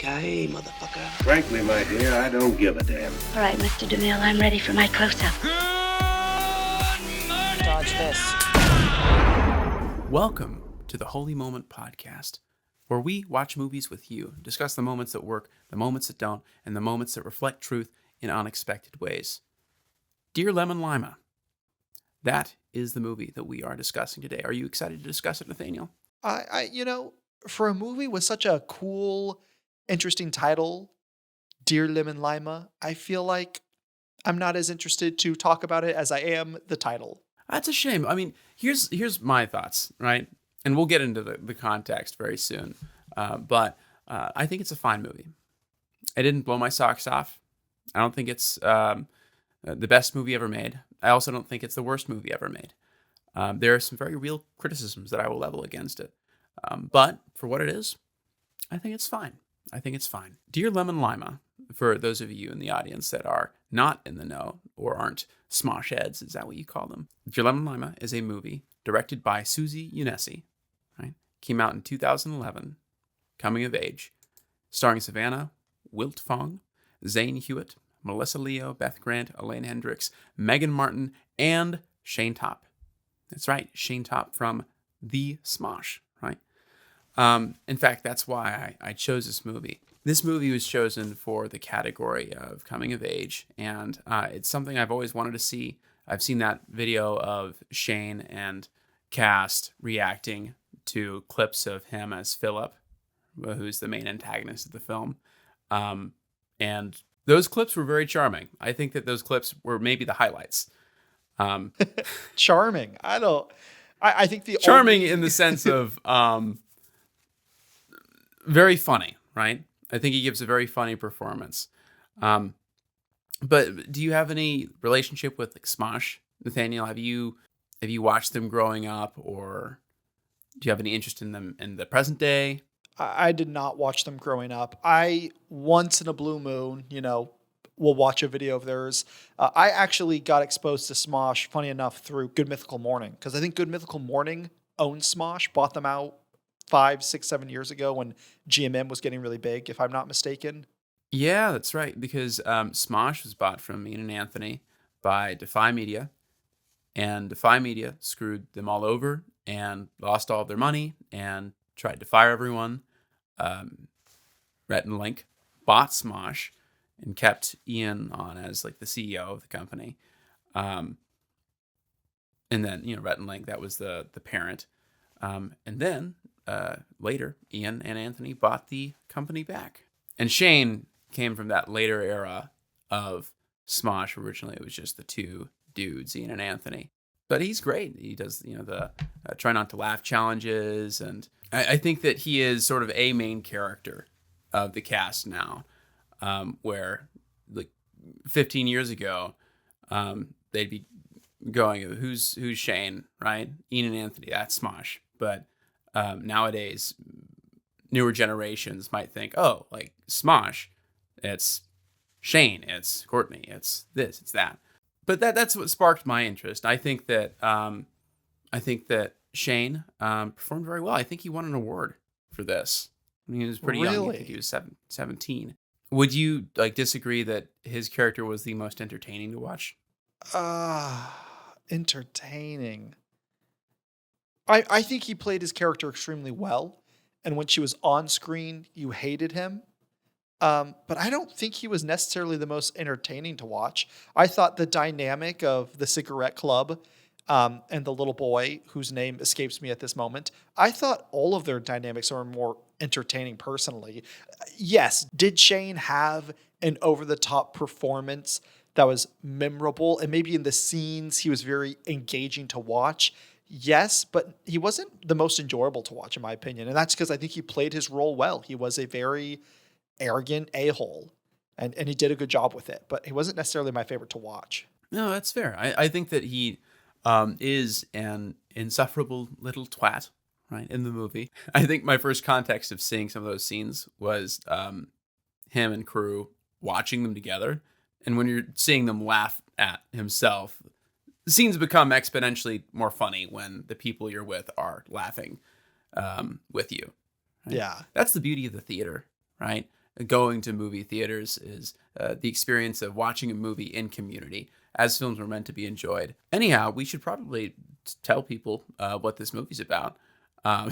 Yippee-ki-yay, motherfucker. Frankly, my dear, I don't give a damn. All right, Mr. DeMille, I'm ready for my close-up. Dodge this. Welcome to the Holy Moment Podcast, where we watch movies with you, discuss the moments that work, the moments that don't, and the moments that reflect truth in unexpected ways. Dear Lemon Lima, that is the movie that we are discussing today. Are you excited to discuss it, Nathaniel? For a movie with such a cool, interesting title, Dear Lemon Lima, I feel like I'm not as interested to talk about it as I am the title. That's a shame. I mean, here's my thoughts, right? And we'll get into the context very soon. But I think it's a fine movie. It didn't blow my socks off. I don't think it's the best movie ever made. I also don't think it's the worst movie ever made. There are some very real criticisms that I will level against it. But for what it is, I think it's fine. Dear Lemon Lima, for those of you in the audience that are not in the know or aren't smosh heads, is that what you call them? Dear Lemon Lima is a movie directed by Susie Unessi, right? Came out in 2011, coming of age, starring Savannah Wilt Fong, Zane Hewitt, Melissa Leo, Beth Grant, Elaine Hendricks, Megan Martin, and Shane Topp. That's right, Shane Topp from The Smosh, right? In fact, that's why I chose this movie. This movie was chosen for the category of coming of age, and it's something I've always wanted to see. I've seen that video of Shane and cast reacting to clips of him as Philip, who's the main antagonist of the film. And those clips were very charming. I think that those clips were maybe the highlights. Charming. I think charming in the sense of very funny, right? I think he gives a very funny performance. But do you have any relationship with like Smosh, Nathaniel? Have you watched them growing up, or do you have any interest in them in the present day? I did not watch them growing up. I, once in a blue moon, will watch a video of theirs. I actually got exposed to Smosh, funny enough, through Good Mythical Morning, because I think Good Mythical Morning owned Smosh, bought them out 5, 6, 7 years ago when GMM was getting really big, if I'm not mistaken. Yeah, that's right, because Smosh was bought from Ian and Anthony by Defy Media, and Defy Media screwed them all over and lost all of their money and tried to fire everyone. Rhett and Link bought Smosh and kept Ian on as like the CEO of the company. And then, Rhett and Link, that was the parent. And then later, Ian and Anthony bought the company back. And Shane came from that later era of Smosh. Originally, it was just the two dudes, Ian and Anthony. But he's great. He does, the try not to laugh challenges. And I think that he is sort of a main character of the cast now, where like 15 years ago, they'd be going, who's Shane, right? Ian and Anthony, that's Smosh. But nowadays, newer generations might think, oh, like Smosh, it's Shane, it's Courtney, it's this, it's that. But that's what sparked my interest. I think that Shane performed very well. I think he won an award for this. I mean, he was pretty young. I think he was 17. Would you disagree that his character was the most entertaining to watch? Entertaining. I think he played his character extremely well. And when she was on screen, you hated him. But I don't think he was necessarily the most entertaining to watch. I thought the dynamic of the cigarette club and the little boy, whose name escapes me at this moment, I thought all of their dynamics are more entertaining personally. Yes, did Shane have an over-the-top performance that was memorable? And maybe in the scenes, he was very engaging to watch. Yes, but he wasn't the most enjoyable to watch, in my opinion. And that's because I think he played his role well. He was a very arrogant a-hole, and he did a good job with it. But he wasn't necessarily my favorite to watch. No, that's fair. I think that he is an insufferable little twat, right, in the movie. I think my first context of seeing some of those scenes was him and crew watching them together. And when you're seeing them laugh at himself, the scenes become exponentially more funny when the people you're with are laughing with you. Right? Yeah. That's the beauty of the theater, right? going to movie theaters is the experience of watching a movie in community, as films were meant to be enjoyed. Anyhow, we should probably tell people what this movie's about. Not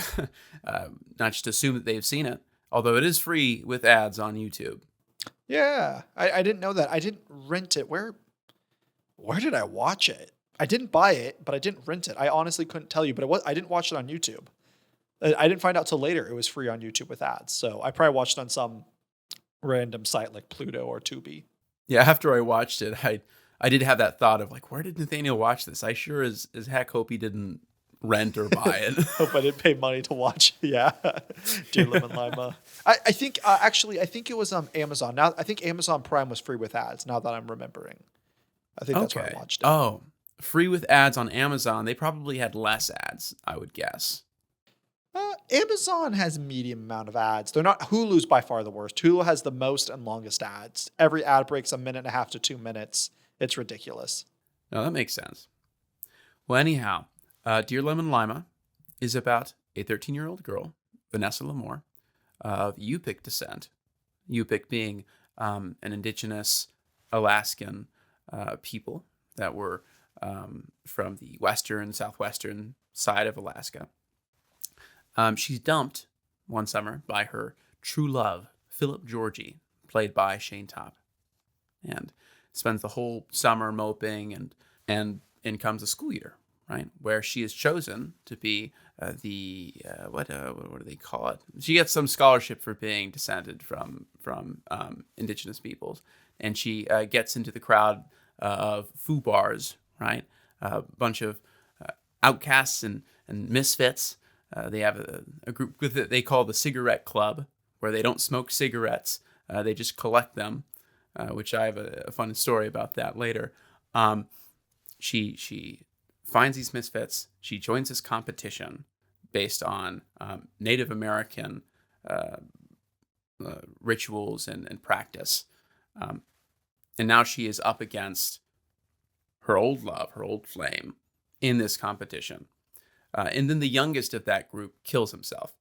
just assume that they've seen it, although it is free with ads on YouTube. Yeah, I didn't know that. I didn't rent it. Where did I watch it? I didn't buy it, but I didn't rent it. I honestly couldn't tell you, but I didn't watch it on YouTube. I didn't find out till later it was free on YouTube with ads. So I probably watched it on some random site like Pluto or Tubi. Yeah, after I watched it, I did have that thought of like, where did Nathaniel watch this? I sure as heck hope he didn't rent or buy it. Hope I didn't pay money to watch. Yeah, Dear Lemon Lima. I think actually I think it was on Amazon. Now I think Amazon Prime was free with ads. Now that I'm remembering, I think that's where I watched it. Oh, free with ads on Amazon. They probably had less ads, I would guess. Amazon has a medium amount of ads. They're not. Hulu's by far the worst. Hulu has the most and longest ads. Every ad breaks 1.5 to 2 minutes. It's ridiculous. No, that makes sense. Well, anyhow, Dear Lemon Lima is about a 13-year-old girl, Vanessa Lamore, of Yupik descent. Yupik being an indigenous Alaskan people that were from the southwestern side of Alaska. She's dumped one summer by her true love, Philip Georgie, played by Shane Topp, and spends the whole summer moping, and in comes a school year, right, where she is chosen to be what do they call it? She gets some scholarship for being descended from indigenous peoples, and she gets into the crowd of foo bars, right, a bunch of outcasts and misfits. They have a group with it they call the Cigarette Club, where they don't smoke cigarettes. They just collect them, which I have a fun story about that later. She finds these misfits. She joins this competition based on Native American rituals and practice. And now she is up against her old love, her old flame in this competition. And then the youngest of that group kills himself.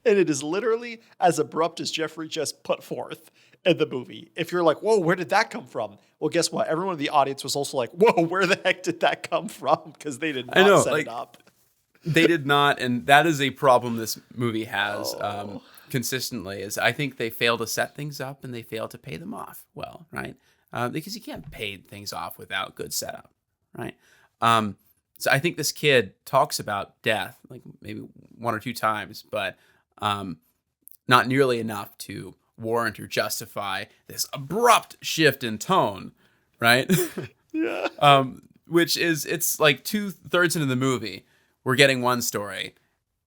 And it is literally as abrupt as Jeffrey just put forth in the movie. If you're like, whoa, where did that come from? Well, guess what? Everyone in the audience was also like, whoa, where the heck did that come from? Because they did not set it up. They did not. And that is a problem this movie has consistently, is I think they fail to set things up and they fail to pay them off well, right? Because you can't pay things off without good setup, right? So I think this kid talks about death like maybe one or two times, but not nearly enough to warrant or justify this abrupt shift in tone, right? Yeah. Which is, it's like 2/3 into the movie, we're getting one story,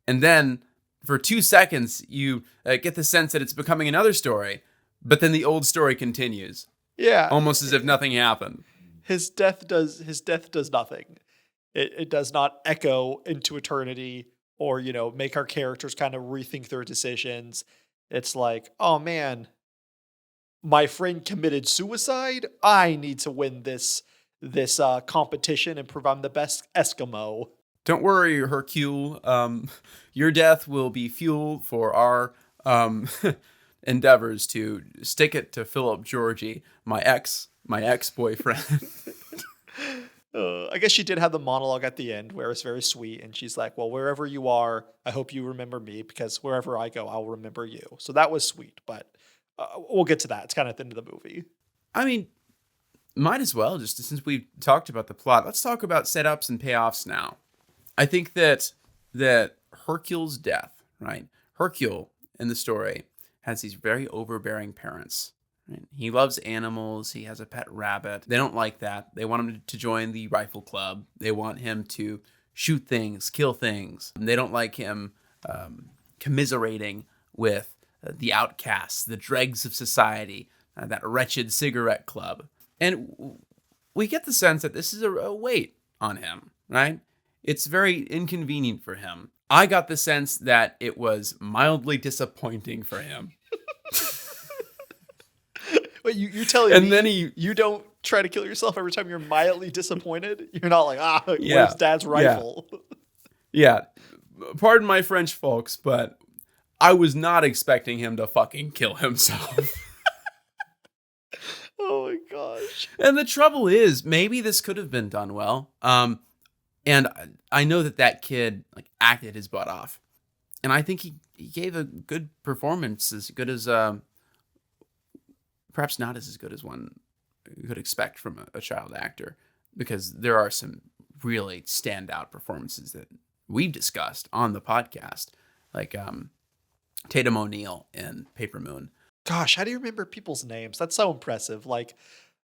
and then for 2 seconds you get the sense that it's becoming another story, but then the old story continues. Yeah. Almost as if nothing happened. His death does nothing. It does not echo into eternity or, make our characters kind of rethink their decisions. It's like, oh man, my friend committed suicide. I need to win this competition and prove I'm the best Eskimo. Don't worry, Hercule. Your death will be fuel for our endeavors to stick it to Philip Georgie, my ex-boyfriend. I guess she did have the monologue at the end where it's very sweet. And she's like, well, wherever you are, I hope you remember me, because wherever I go, I'll remember you. So that was sweet, but we'll get to that. It's kind of at the end of the movie. I mean, might as well, just since we've talked about the plot, let's talk about setups and payoffs now. I think that Hercule's death, right? Hercule in the story has these very overbearing parents. Right? He loves animals. He has a pet rabbit. They don't like that. They want him to join the rifle club. They want him to shoot things, kill things. And they don't like him commiserating with the outcasts, the dregs of society, that wretched cigarette club. And we get the sense that this is a weight on him, right? It's very inconvenient for him. I got the sense that it was mildly disappointing for him. Wait, you're telling and me then you don't try to kill yourself every time you're mildly disappointed? You're not like, where's Dad's rifle? Yeah. Pardon my French, folks, but I was not expecting him to fucking kill himself. Oh my gosh. And the trouble is, maybe this could have been done well. And I know that kid like acted his butt off, and I think he gave a good performance, as good as perhaps not as good as one could expect from a child actor, because there are some really standout performances that we've discussed on the podcast, like Tatum O'Neal in Paper Moon. Gosh, how do you remember people's names? That's so impressive. Like,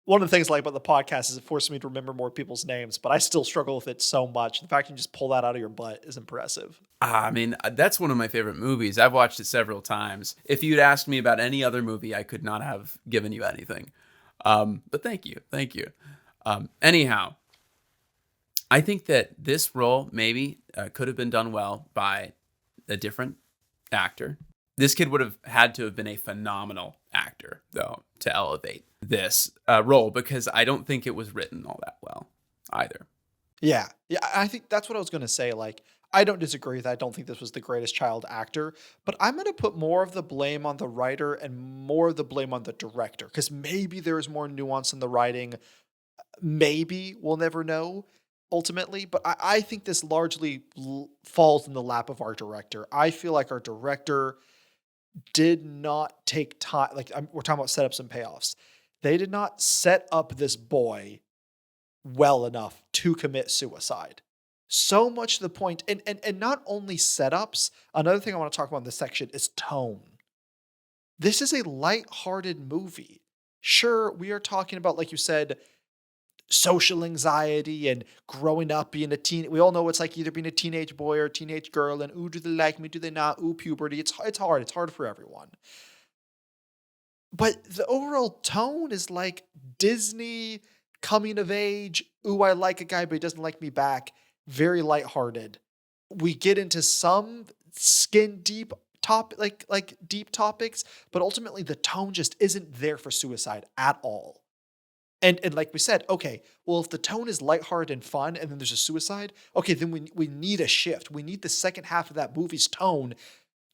one of the things I like about the podcast is it forces me to remember more people's names, but I still struggle with it so much. The fact you can just pull that out of your butt is impressive. I mean, that's one of my favorite movies. I've watched it several times. If you'd asked me about any other movie, I could not have given you anything. But thank you. Anyhow, I think that this role maybe could have been done well by a different actor. This kid would have had to have been a phenomenal actor, though, to elevate this role, because I don't think it was written all that well either. Yeah. I think that's what I was going to say. Like, I don't disagree that I don't think this was the greatest child actor, but I'm going to put more of the blame on the writer and more of the blame on the director, because maybe there's more nuance in the writing. Maybe we'll never know ultimately, but I think this largely falls in the lap of our director. I feel like our director did not take time. Like, we're talking about setups and payoffs. They did not set up this boy well enough to commit suicide. So much to the point, and not only setups, another thing I want to talk about in this section is tone. This is a lighthearted movie. Sure, we are talking about, like you said, social anxiety and growing up, being a teen. We all know it's like either being a teenage boy or a teenage girl, and ooh, do they like me? Do they not? Ooh, puberty. It's hard. It's hard for everyone. But the overall tone is like Disney coming of age. Ooh, I like a guy, but he doesn't like me back. Very lighthearted. We get into some skin deep deep topics, but ultimately the tone just isn't there for suicide at all. And like we said, okay, well, if the tone is lighthearted and fun, and then there's a suicide, okay, then we need a shift. We need the second half of that movie's tone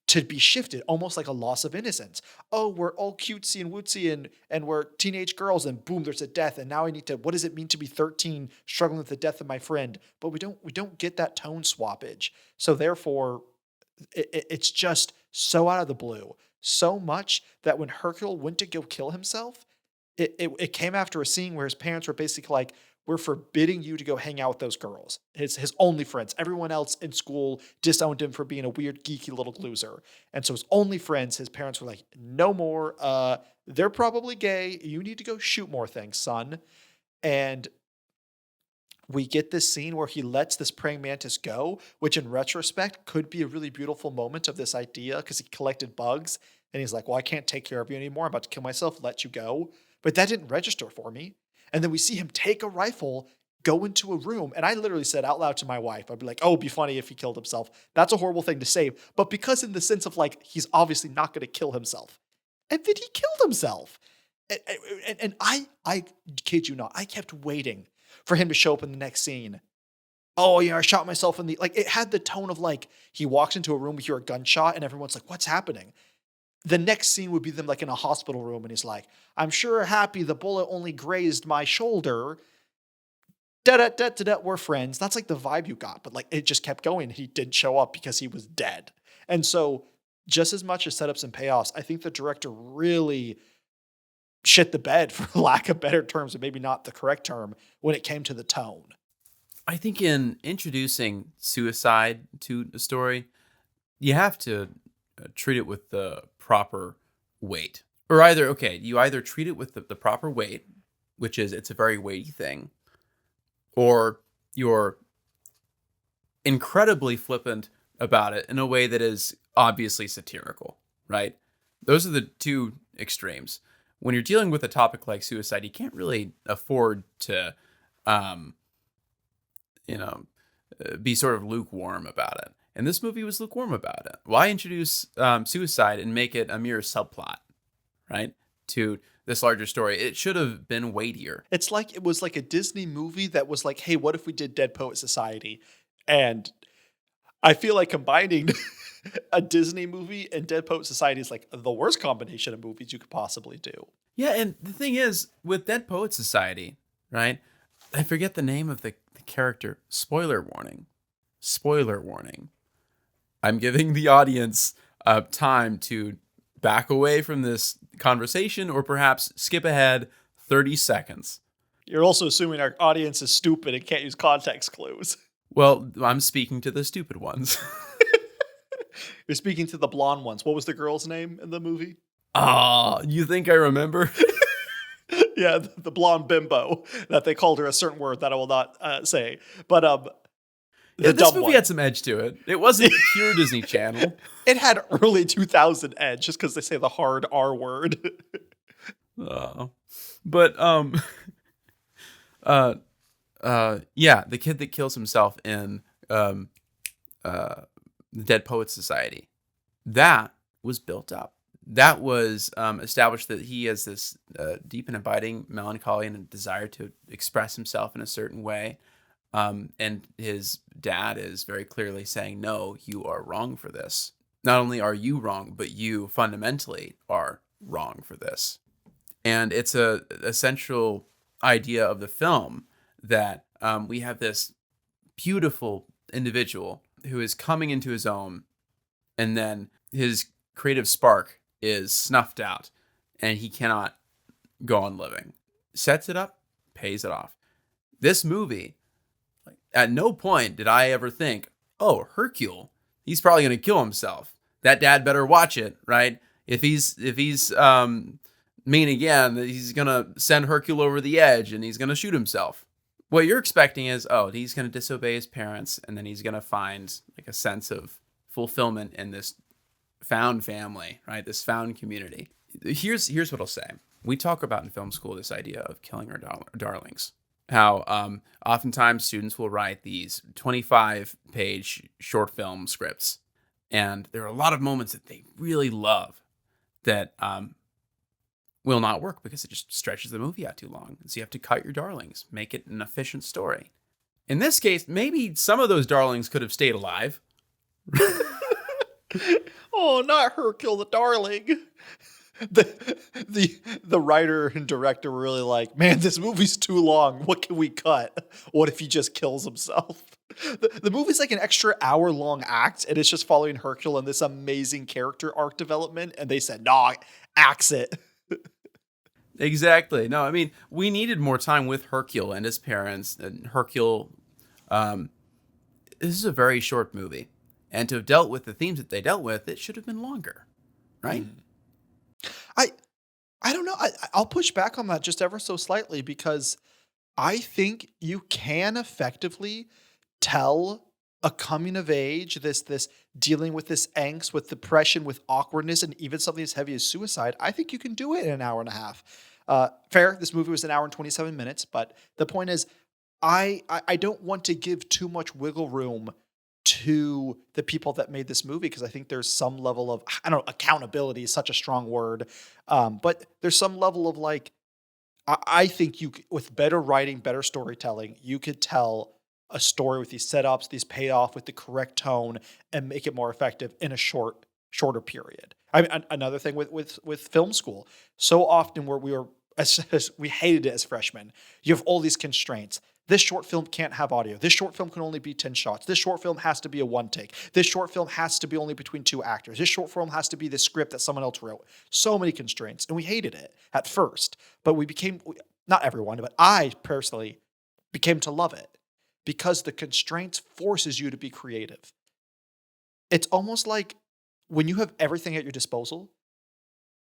to be shifted, almost like a loss of innocence. Oh, we're all cutesy and wootsy and we're teenage girls, and boom, there's a death. And now I need to, what does it mean to be 13 struggling with the death of my friend? But we don't get that tone swappage. So therefore, it's just so out of the blue. So much that when Hercule went to go kill himself, it came after a scene where his parents were basically like, we're forbidding you to go hang out with those girls. His only friends. Everyone else in school disowned him for being a weird, geeky little loser. And so his only friends, his parents were like, no more. They're probably gay. You need to go shoot more things, son. And we get this scene where he lets this praying mantis go, which in retrospect could be a really beautiful moment of this idea, because he collected bugs. And he's like, well, I can't take care of you anymore. I'm about to kill myself. Let you go. But that didn't register for me. And then we see him take a rifle, go into a room. And I literally said out loud to my wife, I'd be like, oh, it'd be funny if he killed himself. That's a horrible thing to say. But because in the sense of like, he's obviously not going to kill himself. And then he killed himself. And I kid you not, I kept waiting for him to show up in the next scene. Oh, yeah, I shot myself in the, like, it had the tone of like, he walks into a room, we hear a gunshot, and everyone's like, what's happening? The next scene would be them like in a hospital room, and he's like, I'm sure happy the bullet only grazed my shoulder. Da-da-da-da-da, we're friends. That's like the vibe you got, but like it just kept going. He didn't show up because he was dead. And so just as much as setups and payoffs, I think the director really shit the bed, for lack of better terms, and maybe not the correct term, when it came to the tone. I think in introducing suicide to the story, you have to treat it with the proper weight. Or you either treat it with the proper weight, which is it's a very weighty thing, or you're incredibly flippant about it in a way that is obviously satirical, right? Those are the two extremes. When you're dealing with a topic like suicide, you can't really afford to, be sort of lukewarm about it. And this movie was lukewarm about it. Why introduce suicide and make it a mere subplot, right, to this larger story? It should have been weightier. It's like it was like a Disney movie that was like, hey, what if we did Dead Poet Society? And I feel like combining a Disney movie and Dead Poet Society is like the worst combination of movies you could possibly do. Yeah, and the thing is, with Dead Poet Society, right? I forget the name of the character. Spoiler warning. Spoiler warning. I'm giving the audience time to back away from this conversation or perhaps skip ahead 30 seconds. You're also assuming our audience is stupid and can't use context clues. Well, I'm speaking to the stupid ones. You're speaking to the blonde ones. What was the girl's name in the movie? Ah, you think I remember? Yeah, the blonde bimbo that they called her a certain word that I will not say. But Yeah, the this dumb movie one. had some edge to it. It wasn't pure Disney Channel. It had early 2000 edge just because they say the hard R word. But yeah, the kid that kills himself in the Dead Poets Society, that was built up. That was established that he has this deep and abiding melancholy and a desire to express himself in a certain way. And his dad is very clearly saying, no, you are wrong for this. Not only are you wrong, but you fundamentally are wrong for this. And it's a essential idea of the film that we have this beautiful individual who is coming into his own, and then his creative spark is snuffed out, and he cannot go on living. Sets it up, pays it off. This movie, at no point did I ever think, oh, Hercule, he's probably going to kill himself. That dad better watch it, right? If he's mean again, he's going to send Hercule over the edge and he's going to shoot himself. What you're expecting is, oh, he's going to disobey his parents and then he's going to find like a sense of fulfillment in this found family, right? This found community. Here's what I'll say. We talk about in film school this idea of killing our darlings. How oftentimes students will write these 25-page short film scripts. And there are a lot of moments that they really love that will not work because it just stretches the movie out too long. So you have to cut your darlings, make it an efficient story. In this case, maybe some of those darlings could have stayed alive. Oh, not Hercule the darling. The writer and director were really like, man, this movie's too long. What can we cut? What if he just kills himself? The movie's like an extra hour-long act, and it's just following Hercule and this amazing character arc development. And they said, nah, axe it. Exactly. No, I mean, we needed more time with Hercule and his parents. And Hercule, this is a very short movie. And to have dealt with the themes that they dealt with, it should have been longer, right? I don't know. I'll push back on that just ever so slightly because I think you can effectively tell a coming of age, this dealing with this angst, with depression, with awkwardness, and even something as heavy as suicide. I think you can do it in an hour and a half. Fair, this movie was an hour and 27 minutes, but the point is, I don't want to give too much wiggle room to the people that made this movie because I think there's some level of, I don't know, accountability is such a strong word, but there's some level of like, I think you, with better writing, better storytelling, you could tell a story with these setups, these payoff with the correct tone, and make it more effective in a shorter period. I mean, another thing with film school, so often where we hated it as freshmen. You have all these constraints. This short film can't have audio. This short film can only be 10 shots. This short film has to be a one take. This short film has to be only between two actors. This short film has to be the script that someone else wrote. So many constraints. And we hated it at first. But we became, not everyone, but I personally became to love it because the constraints forces you to be creative. It's almost like when you have everything at your disposal,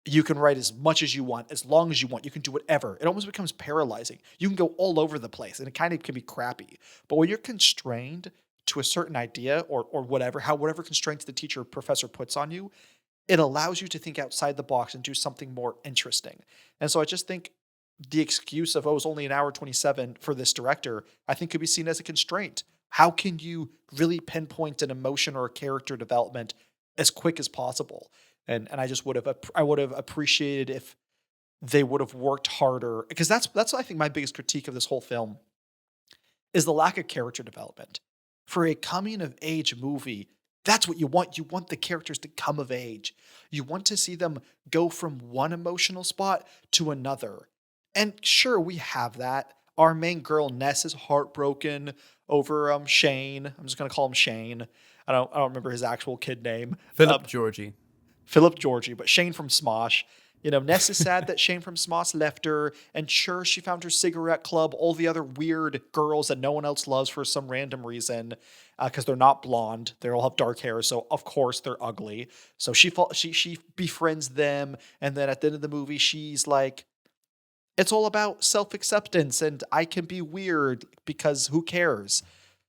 you can write as much as you want, as long as you want. You can do whatever. It almost becomes paralyzing. You can go all over the place, and it kind of can be crappy. But when you're constrained to a certain idea or whatever constraints the teacher or professor puts on you, it allows you to think outside the box and do something more interesting. And so I just think the excuse of, oh, it's only an hour 27 for this director, I think could be seen as a constraint. How can you really pinpoint an emotion or a character development as quick as possible? And I just would have appreciated if they would have worked harder, because that's I think my biggest critique of this whole film is the lack of character development. For a coming of age movie, That's what you want. You want the characters to come of age. You want to see them go from one emotional spot to another. And sure, we have that. Our main girl Ness is heartbroken over Shane. I'm just gonna call him Shane. I don't remember his actual kid name. Philip Georgie. Philip Georgie, but Shane from Smosh. Ness is sad that Shane from Smosh left her, and sure, she found her cigarette club, all the other weird girls that no one else loves for some random reason, because they're not blonde. They all have dark hair, so of course they're ugly. So she befriends them, and then at the end of the movie, she's like, it's all about self-acceptance, and I can be weird because who cares?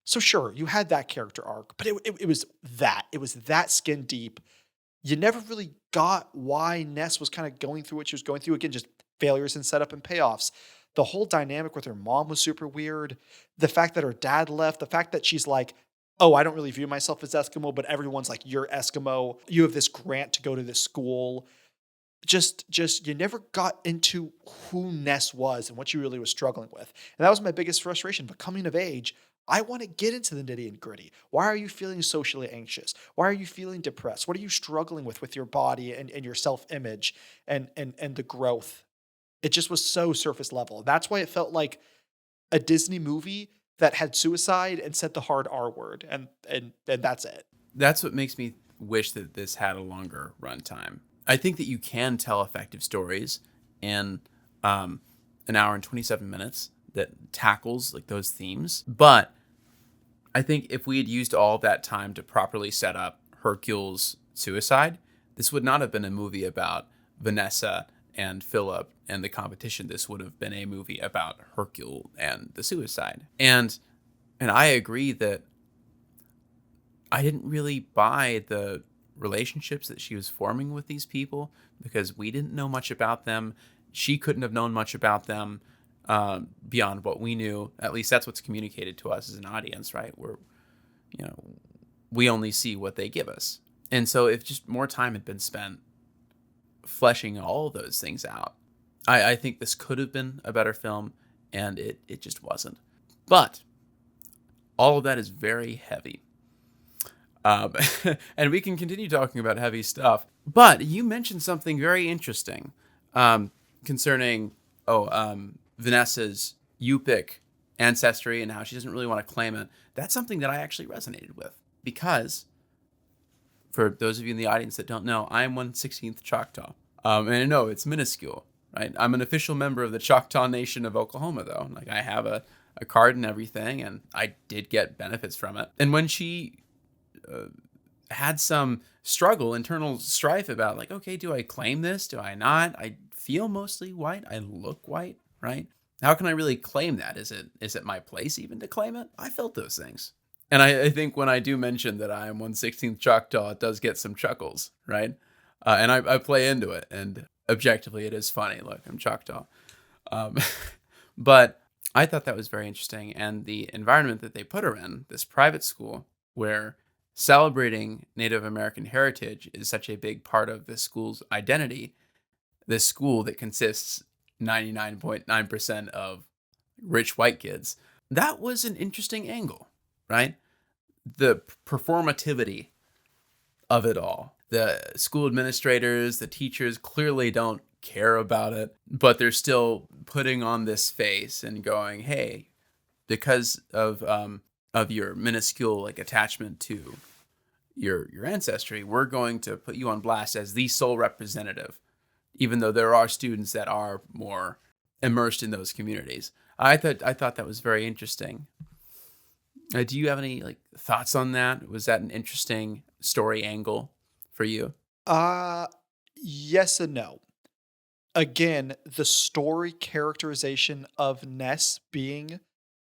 So sure, you had that character arc, but it was that. It was that skin deep. You never really got why Ness was kind of going through what she was going through. Again, just failures in setup and payoffs. The whole dynamic with her mom was super weird. The fact that her dad left, the fact that she's like, oh, I don't really view myself as Eskimo, but everyone's like, you're Eskimo. You have this grant to go to this school. Just you never got into who Ness was and what she really was struggling with. And that was my biggest frustration. But coming of age, I want to get into the nitty and gritty. Why are you feeling socially anxious? Why are you feeling depressed? What are you struggling with your body and your self-image and the growth? It just was so surface level. That's why it felt like a Disney movie that had suicide and said the hard R word. And that's it. That's what makes me wish that this had a longer runtime. I think that you can tell effective stories in an hour and 27 minutes that tackles like those themes. But I think if we had used all that time to properly set up Hercule's suicide, this would not have been a movie about Vanessa and Philip and the competition. This would have been a movie about Hercule and the suicide. And I agree that I didn't really buy the relationships that she was forming with these people because we didn't know much about them. She couldn't have known much about them beyond what we knew. At least that's what's communicated to us as an audience, right? We only see what they give us. And so if just more time had been spent fleshing all those things out, I think this could have been a better film, and it just wasn't. But all of that is very heavy. And we can continue talking about heavy stuff. But you mentioned something very interesting concerning Vanessa's Yupik ancestry and how she doesn't really want to claim it. That's something that I actually resonated with because, for those of you in the audience that don't know, I am 1/16th Choctaw. And I know it's minuscule, right? I'm an official member of the Choctaw Nation of Oklahoma, though. Like, I have a card and everything, and I did get benefits from it. And when she had some struggle, internal strife about like, okay, do I claim this? Do I not? I feel mostly white. I look white, right? How can I really claim that? Is it my place even to claim it? I felt those things. And I think when I do mention that I am 1/16th Choctaw, it does get some chuckles, right? And I play into it. And objectively, it is funny. Look, I'm Choctaw. But I thought that was very interesting. And the environment that they put her in, this private school, where celebrating Native American heritage is such a big part of this school's identity, this school that consists 99.9% of rich white kids, that was an interesting angle, right? The performativity of it all. The school administrators, the teachers clearly don't care about it, but they're still putting on this face and going, hey, because of your minuscule like attachment to your ancestry, we're going to put you on blast as the sole representative, even though there are students that are more immersed in those communities. I thought that was very interesting. Do you have any like thoughts on that? Was that an interesting story angle for you? Yes and no. Again, the story characterization of Ness being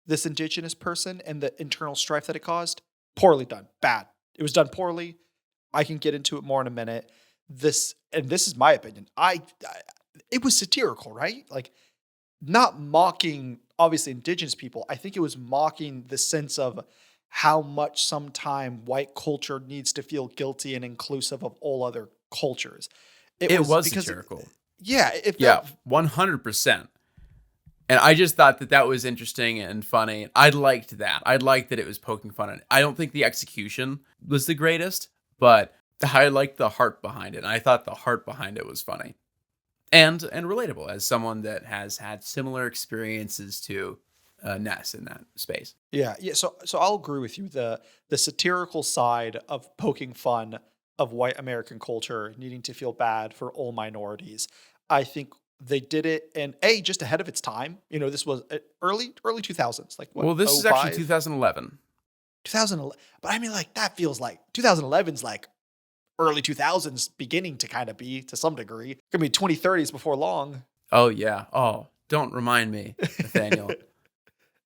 this indigenous person and the internal strife that it caused, poorly done. Bad. It was done poorly. I can get into it more in a minute. This is my opinion. It was satirical, right? Like, not mocking obviously indigenous people. I think it was mocking the sense of how much sometime white culture needs to feel guilty and inclusive of all other cultures. It was satirical. Yeah. Yeah, 100%. And I just thought that that was interesting and funny. I liked that. I liked that it was poking fun at it. I don't think the execution was the greatest, but I liked the heart behind it. And I thought the heart behind it was funny and relatable as someone that has had similar experiences to Ness in that space. Yeah. So I'll agree with you. The satirical side of poking fun of white American culture needing to feel bad for all minorities. I think they did it and just ahead of its time. This was early 2000s, like what, Well, this oh is actually 05? 2011. 2011. But I mean, like, that feels like 2011's like early 2000s beginning to kind of be to some degree. Gonna be 2030s before long. Oh, yeah. Oh, don't remind me, Nathaniel.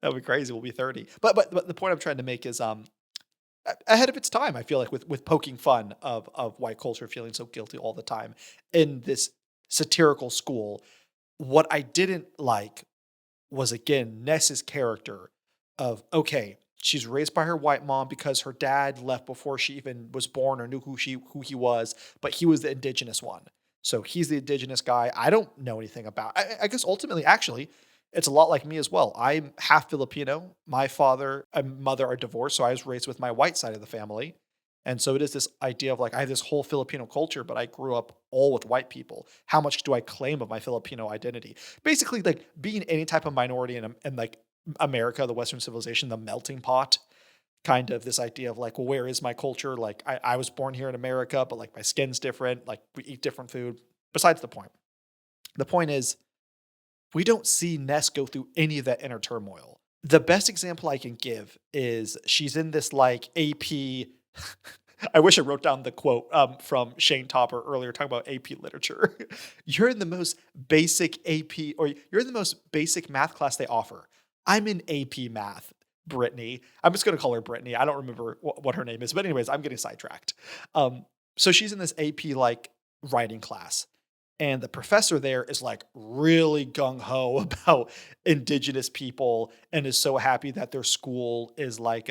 That'll be crazy. We'll be 30. But the point I'm trying to make is ahead of its time. I feel like with poking fun of white culture feeling so guilty all the time in this satirical school. What I didn't like was, again, Ness's character of, okay, she's raised by her white mom because her dad left before she even was born or knew who he was, but he was the indigenous one. So he's the indigenous guy. I don't know anything about. I guess ultimately, actually, it's a lot like me as well. I'm half Filipino. My father and mother are divorced, so I was raised with my white side of the family. And so it is this idea of like, I have this whole Filipino culture, but I grew up all with white people. How much do I claim of my Filipino identity? Basically, like being any type of minority in like America, the Western civilization, the melting pot, kind of this idea of like, well, where is my culture? Like, I was born here in America, but like my skin's different. Like, we eat different food. Besides the point. The point is, we don't see Ness go through any of that inner turmoil. The best example I can give is she's in this like AP. I wish I wrote down the quote from Shane Topper earlier talking about AP literature. You're in the most basic AP, or you're in the most basic math class they offer. I'm in AP math, Brittany. I'm just going to call her Brittany. I don't remember what her name is, but anyways, I'm getting sidetracked. So she's in this AP like writing class. And the professor there is like really gung ho about indigenous people and is so happy that their school is like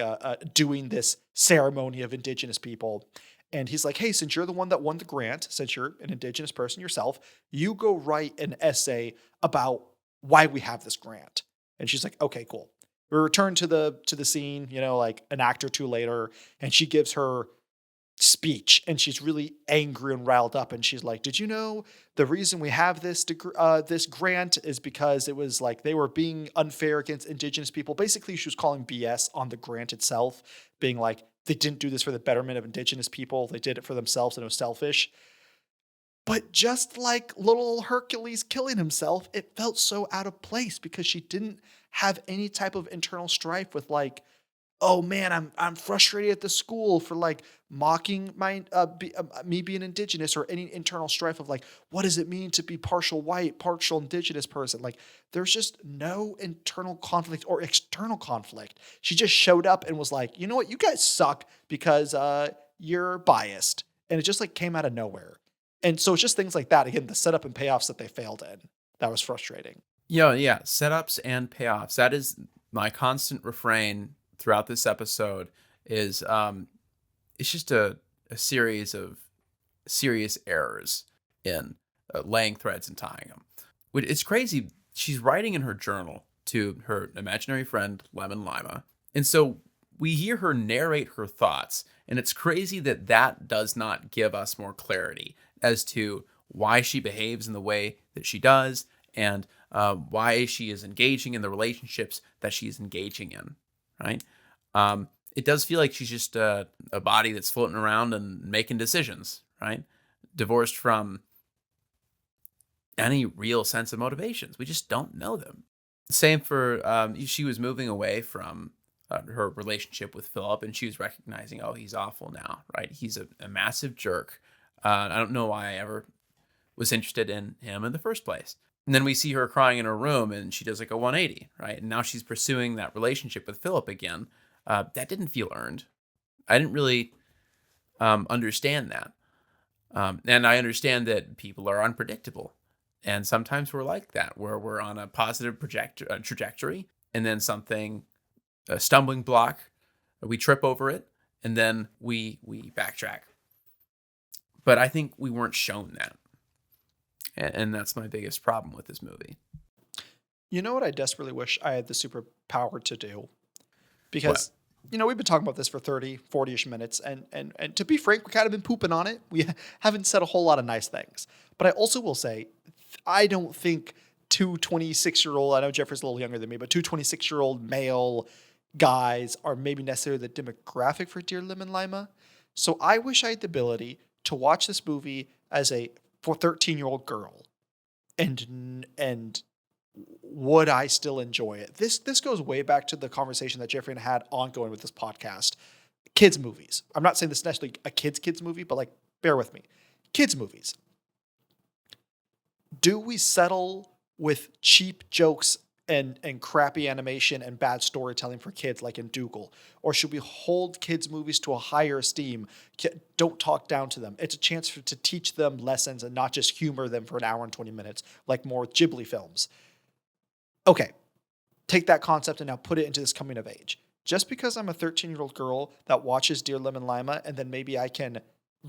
doing this ceremony of indigenous people. And he's like, hey, since you're the one that won the grant, since you're an indigenous person yourself, you go write an essay about why we have this grant. And she's like, okay, cool. We return to the scene, like an act or two later, and she gives her speech and she's really angry and riled up, and she's like, did you know the reason we have this this grant is because it was like they were being unfair against indigenous people. Basically, she was calling BS on the grant itself, being like, they didn't do this for the betterment of indigenous people, they did it for themselves and it was selfish. But just like little Hercules killing himself, it felt so out of place because she didn't have any type of internal strife with like, oh man, I'm frustrated at the school for like mocking my me being indigenous, or any internal strife of like, what does it mean to be partial white, partial indigenous person? Like, there's just no internal conflict or external conflict. She just showed up and was like, you know what, you guys suck because you're biased, and it just like came out of nowhere. And so it's just things like that. Again, the setup and payoffs that they failed in. That was frustrating. Yeah. Setups and payoffs. That is my constant refrain throughout this episode is it's just a series of serious errors in laying threads and tying them. It's crazy. She's writing in her journal to her imaginary friend, Lemon Lima. And so we hear her narrate her thoughts. And it's crazy that that does not give us more clarity as to why she behaves in the way that she does, and why she is engaging in the relationships that she's engaging in, right? It does feel like she's just a body that's floating around and making decisions, right? Divorced from any real sense of motivations. We just don't know them. Same for, she was moving away from her relationship with Philip, and she was recognizing, oh, he's awful now, right? He's a massive jerk. I don't know why I ever was interested in him in the first place. And then we see her crying in her room, and she does like a 180, right? And now she's pursuing that relationship with Philip again. That didn't feel earned. I didn't really understand that. And I understand that people are unpredictable. And sometimes we're like that, where we're on a positive trajectory, and then a stumbling block, we trip over it, and then we backtrack. But I think we weren't shown that. And that's my biggest problem with this movie. You know what I desperately wish I had the superpower to do? What? Because, we've been talking about this for 30, 40-ish minutes. And to be frank, we kind of been pooping on it. We haven't said a whole lot of nice things. But I also will say, I don't think two 26-year-old, I know Jeffrey's a little younger than me, but two 26-year-old male guys are maybe necessarily the demographic for Dear Lemon Lima. So I wish I had the ability to watch this movie as a 13-year-old girl and would I still enjoy it? This goes way back to the conversation that Jeffrey and I had ongoing with this podcast. Kids movies. I'm not saying this is necessarily a kids movie, but like, bear with me. Kids movies. Do we settle with cheap jokes and crappy animation and bad storytelling for kids like in Dougal? Or should we hold kids movies to a higher esteem? Don't talk down to them. It's a chance to teach them lessons and not just humor them for an hour and 20 minutes like more Ghibli films. Okay, take that concept and now put it into this coming of age. Just because I'm a 13-year-old girl that watches Dear Lemon Lima and then maybe I can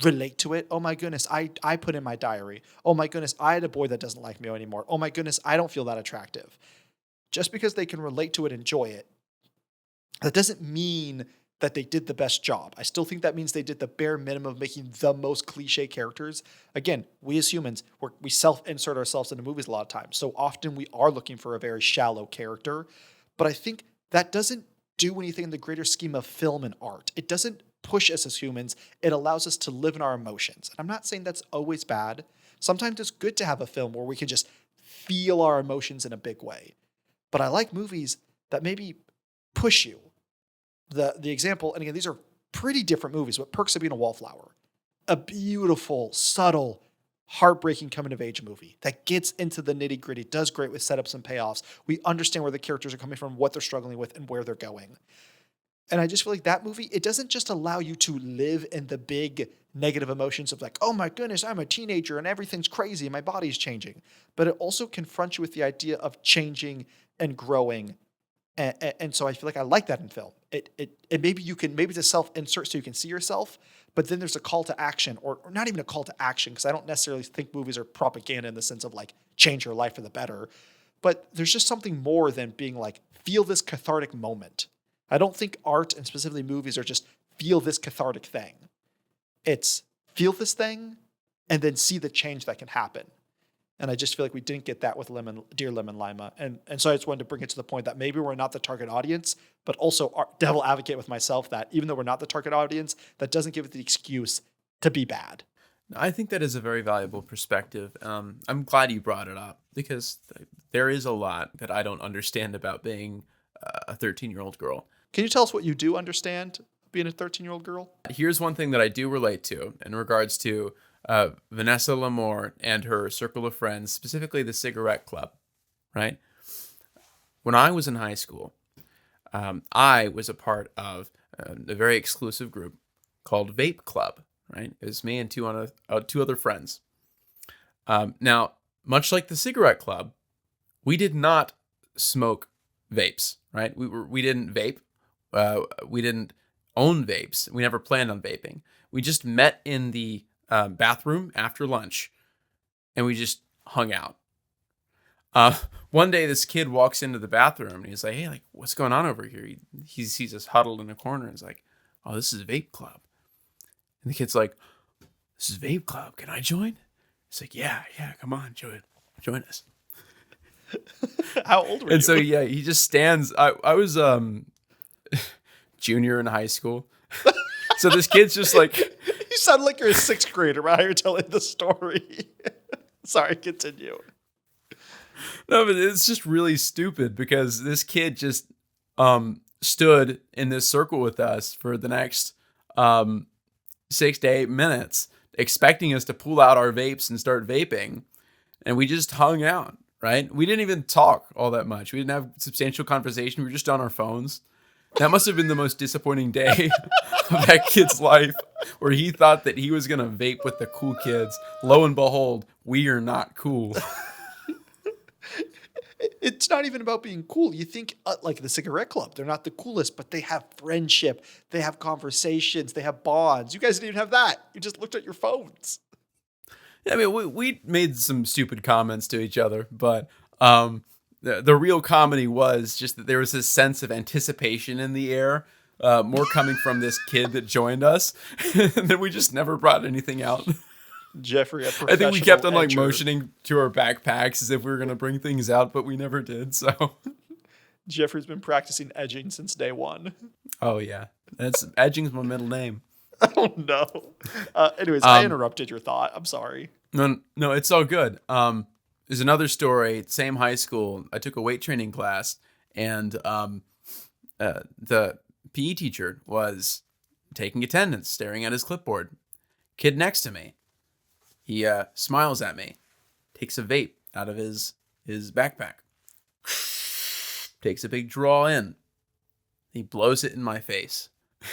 relate to it. Oh my goodness, I put in my diary. Oh my goodness, I had a boy that doesn't like me anymore. Oh my goodness, I don't feel that attractive. Just because they can relate to it, enjoy it, that doesn't mean that they did the best job. I still think that means they did the bare minimum of making the most cliche characters. Again, we as humans, we self-insert ourselves into movies a lot of times. So often we are looking for a very shallow character. But I think that doesn't do anything in the greater scheme of film and art. It doesn't push us as humans. It allows us to live in our emotions. And I'm not saying that's always bad. Sometimes it's good to have a film where we can just feel our emotions in a big way. But I like movies that maybe push you. The example, and again, these are pretty different movies, but Perks of Being a Wallflower. A beautiful, subtle, heartbreaking coming-of-age movie that gets into the nitty-gritty, does great with setups and payoffs. We understand where the characters are coming from, what they're struggling with, and where they're going. And I just feel like that movie, it doesn't just allow you to live in the big negative emotions of like, oh my goodness, I'm a teenager and everything's crazy and my body's changing. But it also confronts you with the idea of changing and growing. And so I feel like I like that in film. It maybe it's a self-insert so you can see yourself, but then there's a call to action, or not even a call to action, because I don't necessarily think movies are propaganda in the sense of like change your life for the better. But there's just something more than being like, feel this cathartic moment. I don't think art and specifically movies are just feel this cathartic thing. It's feel this thing and then see the change that can happen. And I just feel like we didn't get that with Dear Lemon Lima. And so I just wanted to bring it to the point that maybe we're not the target audience, but also devil advocate with myself that even though we're not the target audience, that doesn't give it the excuse to be bad. I think that is a very valuable perspective. I'm glad you brought it up because there is a lot that I don't understand about being a 13-year-old girl. Can you tell us what you do understand being a 13-year-old girl? Here's one thing that I do relate to in regards to Vanessa Lamore and her circle of friends, specifically the Cigarette Club, right? When I was in high school, I was a part of a very exclusive group called Vape Club, right? It was me and two other friends. Now, much like the Cigarette Club, we did not smoke vapes, right? We didn't vape. We didn't own vapes. We never planned on vaping. We just met in the bathroom after lunch, and we just hung out. One day, this kid walks into the bathroom, and he's like, "Hey, like, what's going on over here?" He sees us huddled in a corner, and he's like, "Oh, this is Vape Club." And the kid's like, "This is Vape Club. Can I join?" He's like, "Yeah, come on, join us." How old were you? And so yeah, he just stands. I was junior in high school, so this kid's just like. You sound like you're a sixth grader while you're telling the story. Sorry, continue. No, but it's just really stupid because this kid just stood in this circle with us for the next 6 to 8 minutes, expecting us to pull out our vapes and start vaping, and we just hung out. Right? We didn't even talk all that much. We didn't have substantial conversation. We were just on our phones. That must have been the most disappointing day of that kid's life, where he thought that he was going to vape with the cool kids. Lo and behold, we are not cool. It's not even about being cool. You think like the Cigarette Club, they're not the coolest, but they have friendship. They have conversations. They have bonds. You guys didn't even have that. You just looked at your phones. I mean, we made some stupid comments to each other, but the real comedy was just that there was this sense of anticipation in the air, more coming from this kid that joined us, and then we just never brought anything out. Jeffrey, a I professional think we kept on like edger. motioning to our backpacks as if we were gonna bring things out, but we never did. So, Jeffrey's been practicing edging since day one. oh yeah, that's edging's my middle name. Oh no. Anyways, I interrupted your thought. I'm sorry. No, it's all good. There's another story. Same high school. I took a weight training class, and the PE teacher was taking attendance, staring at his clipboard. Kid next to me, he smiles at me, takes a vape out of his backpack, takes a big draw in. He blows it in my face,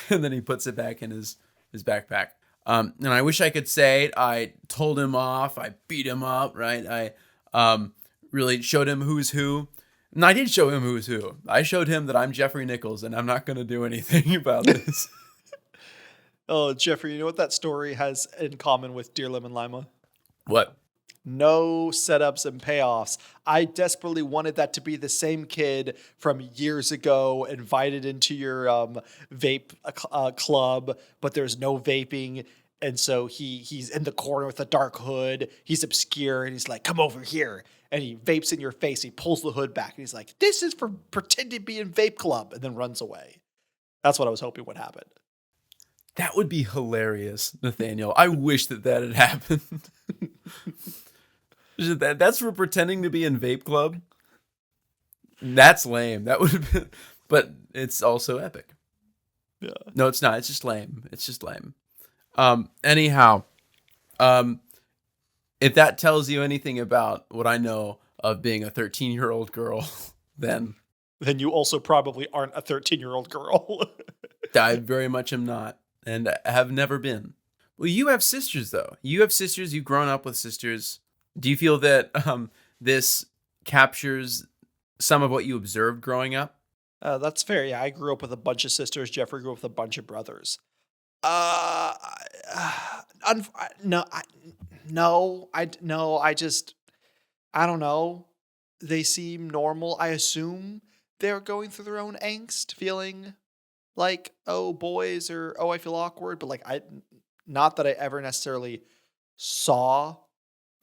and then he puts it back in his backpack. And I wish I could say I told him off, I beat him up, right? I really showed him who's who. And I did show him who's who. I showed him that I'm Jeffrey Nichols, and I'm not going to do anything about this. Oh, Jeffrey, you know what that story has in common with Dear Lemon Lima? What? No setups and payoffs. I desperately wanted that to be the same kid from years ago, invited into your vape club, but there's no vaping. And so he's in the corner with a dark hood. He's obscure, and he's like, come over here. And he vapes in your face. He pulls the hood back, and he's like, this is for pretending to be in vape club, and then runs away. That's what I was hoping would happen. That would be hilarious, Nathaniel. I wish that had happened. That's for pretending to be in vape club? That's lame. That would have been, but it's also epic. Yeah. No, it's not. It's just lame. It's just lame. Anyhow, if that tells you anything about what I know of being a 13-year-old girl, then you also probably aren't a 13-year-old girl. I very much am not, and have never been. Well, you have sisters, though. You have sisters. You've grown up with sisters. Do you feel that this captures some of what you observed growing up? That's fair. Yeah, I grew up with a bunch of sisters. Jeffrey grew up with a bunch of brothers. No, I don't know. They seem normal. I assume they're going through their own angst, feeling like, oh, boys, or oh, I feel awkward. But like, not that I ever necessarily saw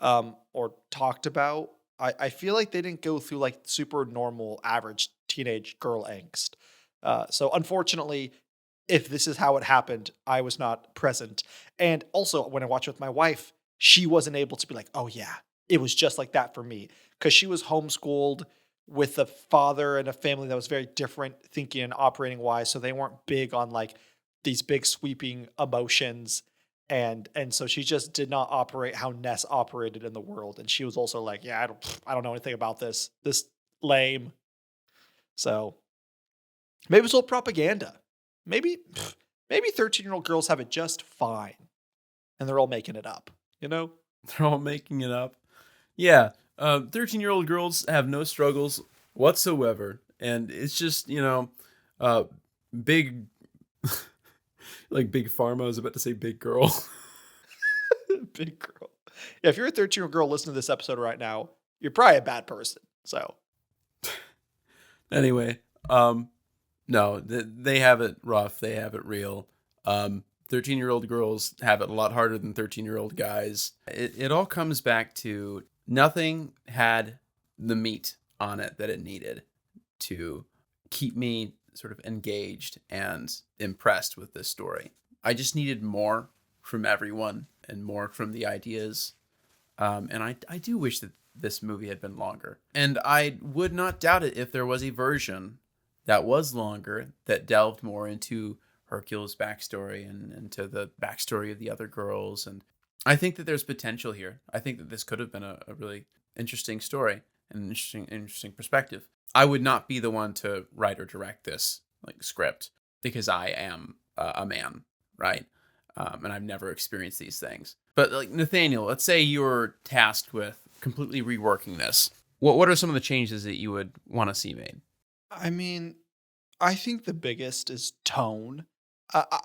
or talked about. I feel like they didn't go through like super normal, average teenage girl angst. So unfortunately, if this is how it happened, I was not present. And also, when I watched with my wife, she wasn't able to be like, oh yeah, it was just like that for me. Because she was homeschooled with a father and a family that was very different thinking and operating wise. So they weren't big on like these big sweeping emotions. And so she just did not operate how Ness operated in the world. And she was also like, yeah, I don't know anything about this lame. So maybe it's all propaganda. Maybe 13-year-old girls have it just fine, and they're all making it up, you know? They're all making it up. Yeah, 13-year-old girls have no struggles whatsoever, and it's just, big, like big pharma. I was about to say big girl. Big girl. Yeah, if you're a 13-year-old girl listening to this episode right now, you're probably a bad person, so. Anyway, no, they have it rough. They have it real. 13-year-old girls have it a lot harder than 13-year-old guys. It all comes back to nothing had the meat on it that it needed to keep me sort of engaged and impressed with this story. I just needed more from everyone and more from the ideas. And I do wish that this movie had been longer. And I would not doubt it if there was a version that was longer, that delved more into Hercule's backstory and into the backstory of the other girls. And I think that there's potential here. I think that this could have been a really interesting story and an interesting perspective. I would not be the one to write or direct this like script because I am a man, right? And I've never experienced these things. But like Nathaniel, let's say you're tasked with completely reworking this. What are some of the changes that you would want to see made? I mean, I think the biggest is tone.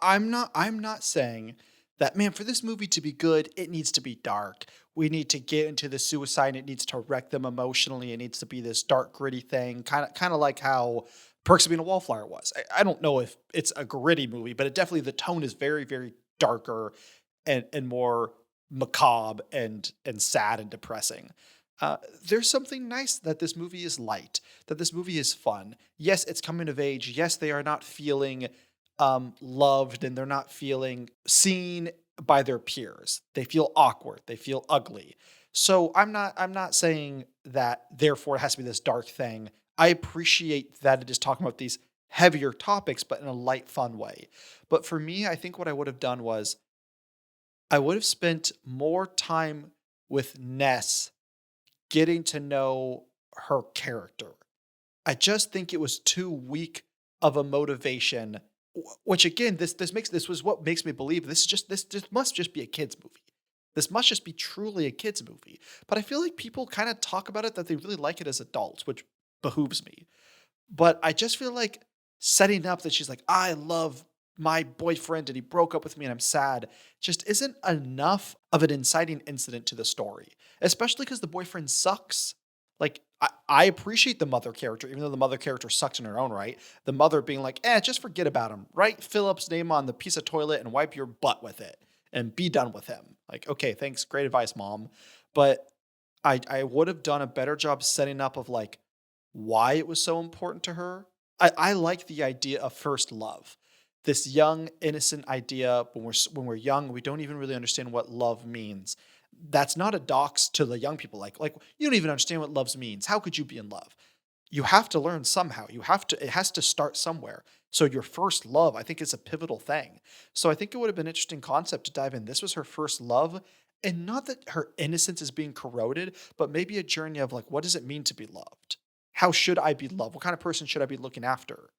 I'm not saying that, man, for this movie to be good, it needs to be dark. We need to get into the suicide. It needs to wreck them emotionally. It needs to be this dark, gritty thing, kind of like how Perks of Being a Wallflower was. I don't know if it's a gritty movie, but it definitely, the tone is very, very darker and more macabre and sad and depressing. There's something nice that this movie is light, that this movie is fun. Yes, it's coming of age. Yes, they are not feeling loved and they're not feeling seen by their peers. They feel awkward. They feel ugly. So I'm not saying that therefore it has to be this dark thing. I appreciate that it is talking about these heavier topics, but in a light, fun way. But for me, I think what I would have done was I would have spent more time with Ness getting to know her character. I just think it was too weak of a motivation. Which again, this was what makes me believe this must just be a kids movie. This must just be truly a kids movie. But I feel like people kind of talk about it that they really like it as adults, which behooves me. But I just feel like setting up that she's like, I love my boyfriend and he broke up with me and I'm sad, just isn't enough of an inciting incident to the story, especially because the boyfriend sucks. Like, I appreciate the mother character, even though the mother character sucks in her own right. The mother being like, just forget about him. Write Philip's name on the piece of toilet and wipe your butt with it and be done with him. Like, okay, thanks. Great advice, mom. But I would have done a better job setting up of like why it was so important to her. I like the idea of first love. This young, innocent idea when we're young, we don't even really understand what love means. That's not a dox to the young people. Like you don't even understand what love means. How could you be in love? You have to learn somehow. It has to start somewhere. So your first love, I think, is a pivotal thing. So I think it would have been an interesting concept to dive in. This was her first love. And not that her innocence is being corroded, but maybe a journey of like, what does it mean to be loved? How should I be loved? What kind of person should I be looking after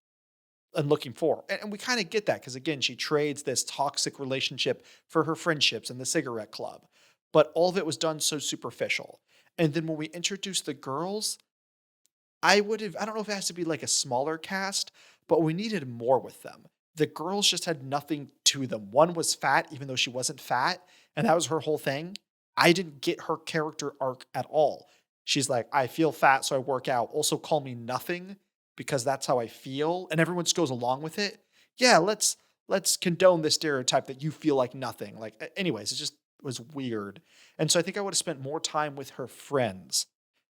and looking for? And we kind of get that because, again, she trades this toxic relationship for her friendships and the cigarette club. But all of it was done so superficial. And then when we introduce the girls, I don't know if it has to be like a smaller cast, but we needed more with them. The girls just had nothing to them. One was fat, even though she wasn't fat, and that was her whole thing. I didn't get her character arc at all. She's like, I feel fat, so I work out. Also, call me nothing because that's how I feel. And everyone just goes along with it. Yeah, let's condone this stereotype that you feel like nothing. Like, anyways, it just was weird. And so I think I would have spent more time with her friends.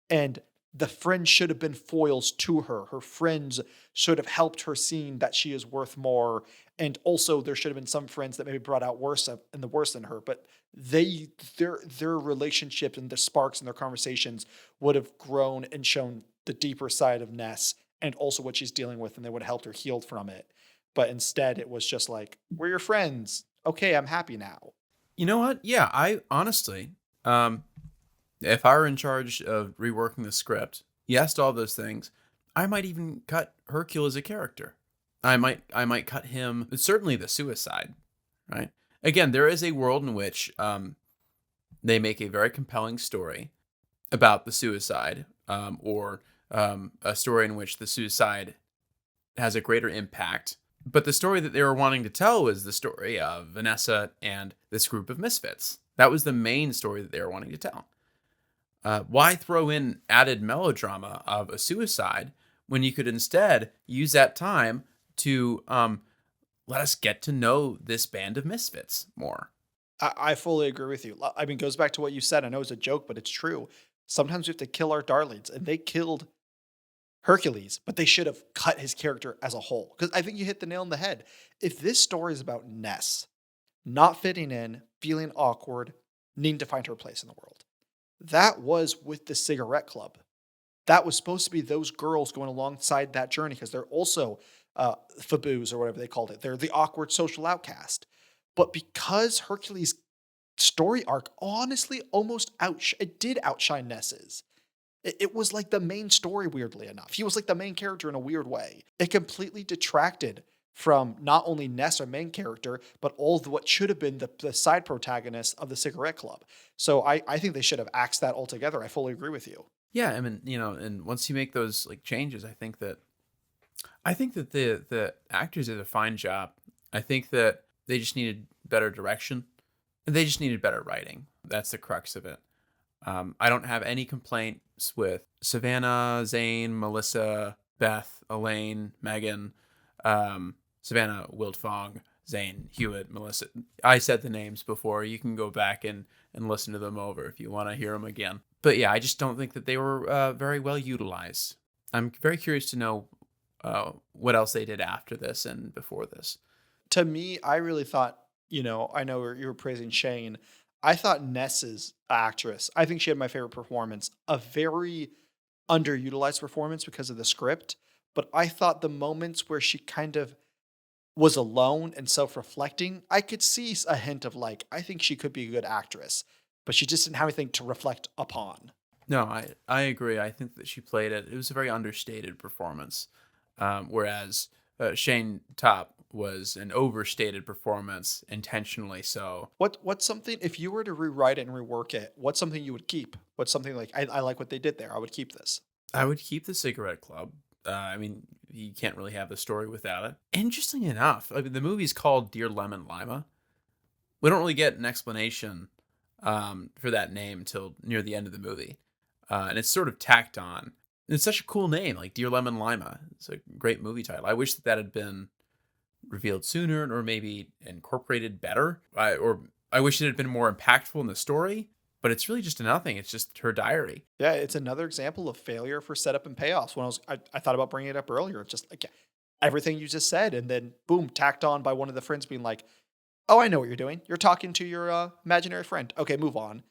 And the friends should have been foils to her. Her friends should have helped her seeing that she is worth more. And also there should have been some friends that maybe brought out worse and the worst in her. But their relationship and the sparks in their conversations would have grown and shown the deeper side of Ness and also what she's dealing with, and they would have helped her heal from it. But instead it was just like, we're your friends. Okay, I'm happy now. You know what? Yeah, I honestly, if I were in charge of reworking the script, yes to all those things, I might even cut Hercule as a character. I might cut him, certainly the suicide, right? Again, there is a world in which they make a very compelling story about the suicide, or a story in which the suicide has a greater impact. But the story that they were wanting to tell was the story of Vanessa and this group of misfits. That was the main story that they were wanting to tell. Why throw in added melodrama of a suicide when you could instead use that time to let us get to know this band of misfits more? I fully agree with you. I mean, it goes back to what you said. I know it's a joke, but it's true. Sometimes we have to kill our darlings, and they killed Hercules, but they should have cut his character as a whole. Because I think you hit the nail on the head. If this story is about Ness not fitting in, feeling awkward, needing to find her place in the world, that was with the cigarette club. That was supposed to be those girls going alongside that journey because they're also faboos or whatever they called it. They're the awkward social outcast. But because Hercules' story arc honestly it did outshine Ness's. It was like the main story, weirdly enough. He was like the main character in a weird way. It completely detracted from not only Ness, our main character, but all of what should have been the side protagonists of the cigarette club. So I think they should have axed that altogether. I fully agree with you. Yeah, I mean, and once you make those like changes, I think that the actors did a fine job. I think that they just needed better direction. They just needed better writing. That's the crux of it. I don't have any complaints with Savannah, Zane, Melissa, Beth, Elaine, Megan, Savannah, Wildfong, Zane, Hewitt, Melissa. I said the names before. You can go back and listen to them over if you want to hear them again. But yeah, I just don't think that they were very well utilized. I'm very curious to know what else they did after this and before this. To me, I really thought, I know you were praising Shane. I thought Ness's actress, I think she had my favorite performance, a very underutilized performance because of the script. But I thought the moments where she kind of was alone and self-reflecting, I could see a hint of like, I think she could be a good actress, but she just didn't have anything to reflect upon. No, I agree. I think that she played it. It was a very understated performance, whereas Shane Top was an overstated performance, intentionally so. What's something, if you were to rewrite it and rework it, what's something you would keep? What's something like, I like what they did there. I would keep this. I would keep the Cigarette Club. I mean, you can't really have the story without it. Interesting enough, I mean, the movie's called Dear Lemon Lima. We don't really get an explanation for that name until near the end of the movie. And it's sort of tacked on. And it's such a cool name, like Dear Lemon Lima. It's a great movie title. I wish that had been revealed sooner or maybe incorporated better. I wish it had been more impactful in the story, but it's really just nothing. It's just her diary. Yeah, it's another example of failure for setup and payoffs. When I thought about bringing it up earlier, just like everything you just said, and then boom, tacked on by one of the friends being like, "Oh, I know what you're doing. You're talking to your imaginary friend. Okay, move on."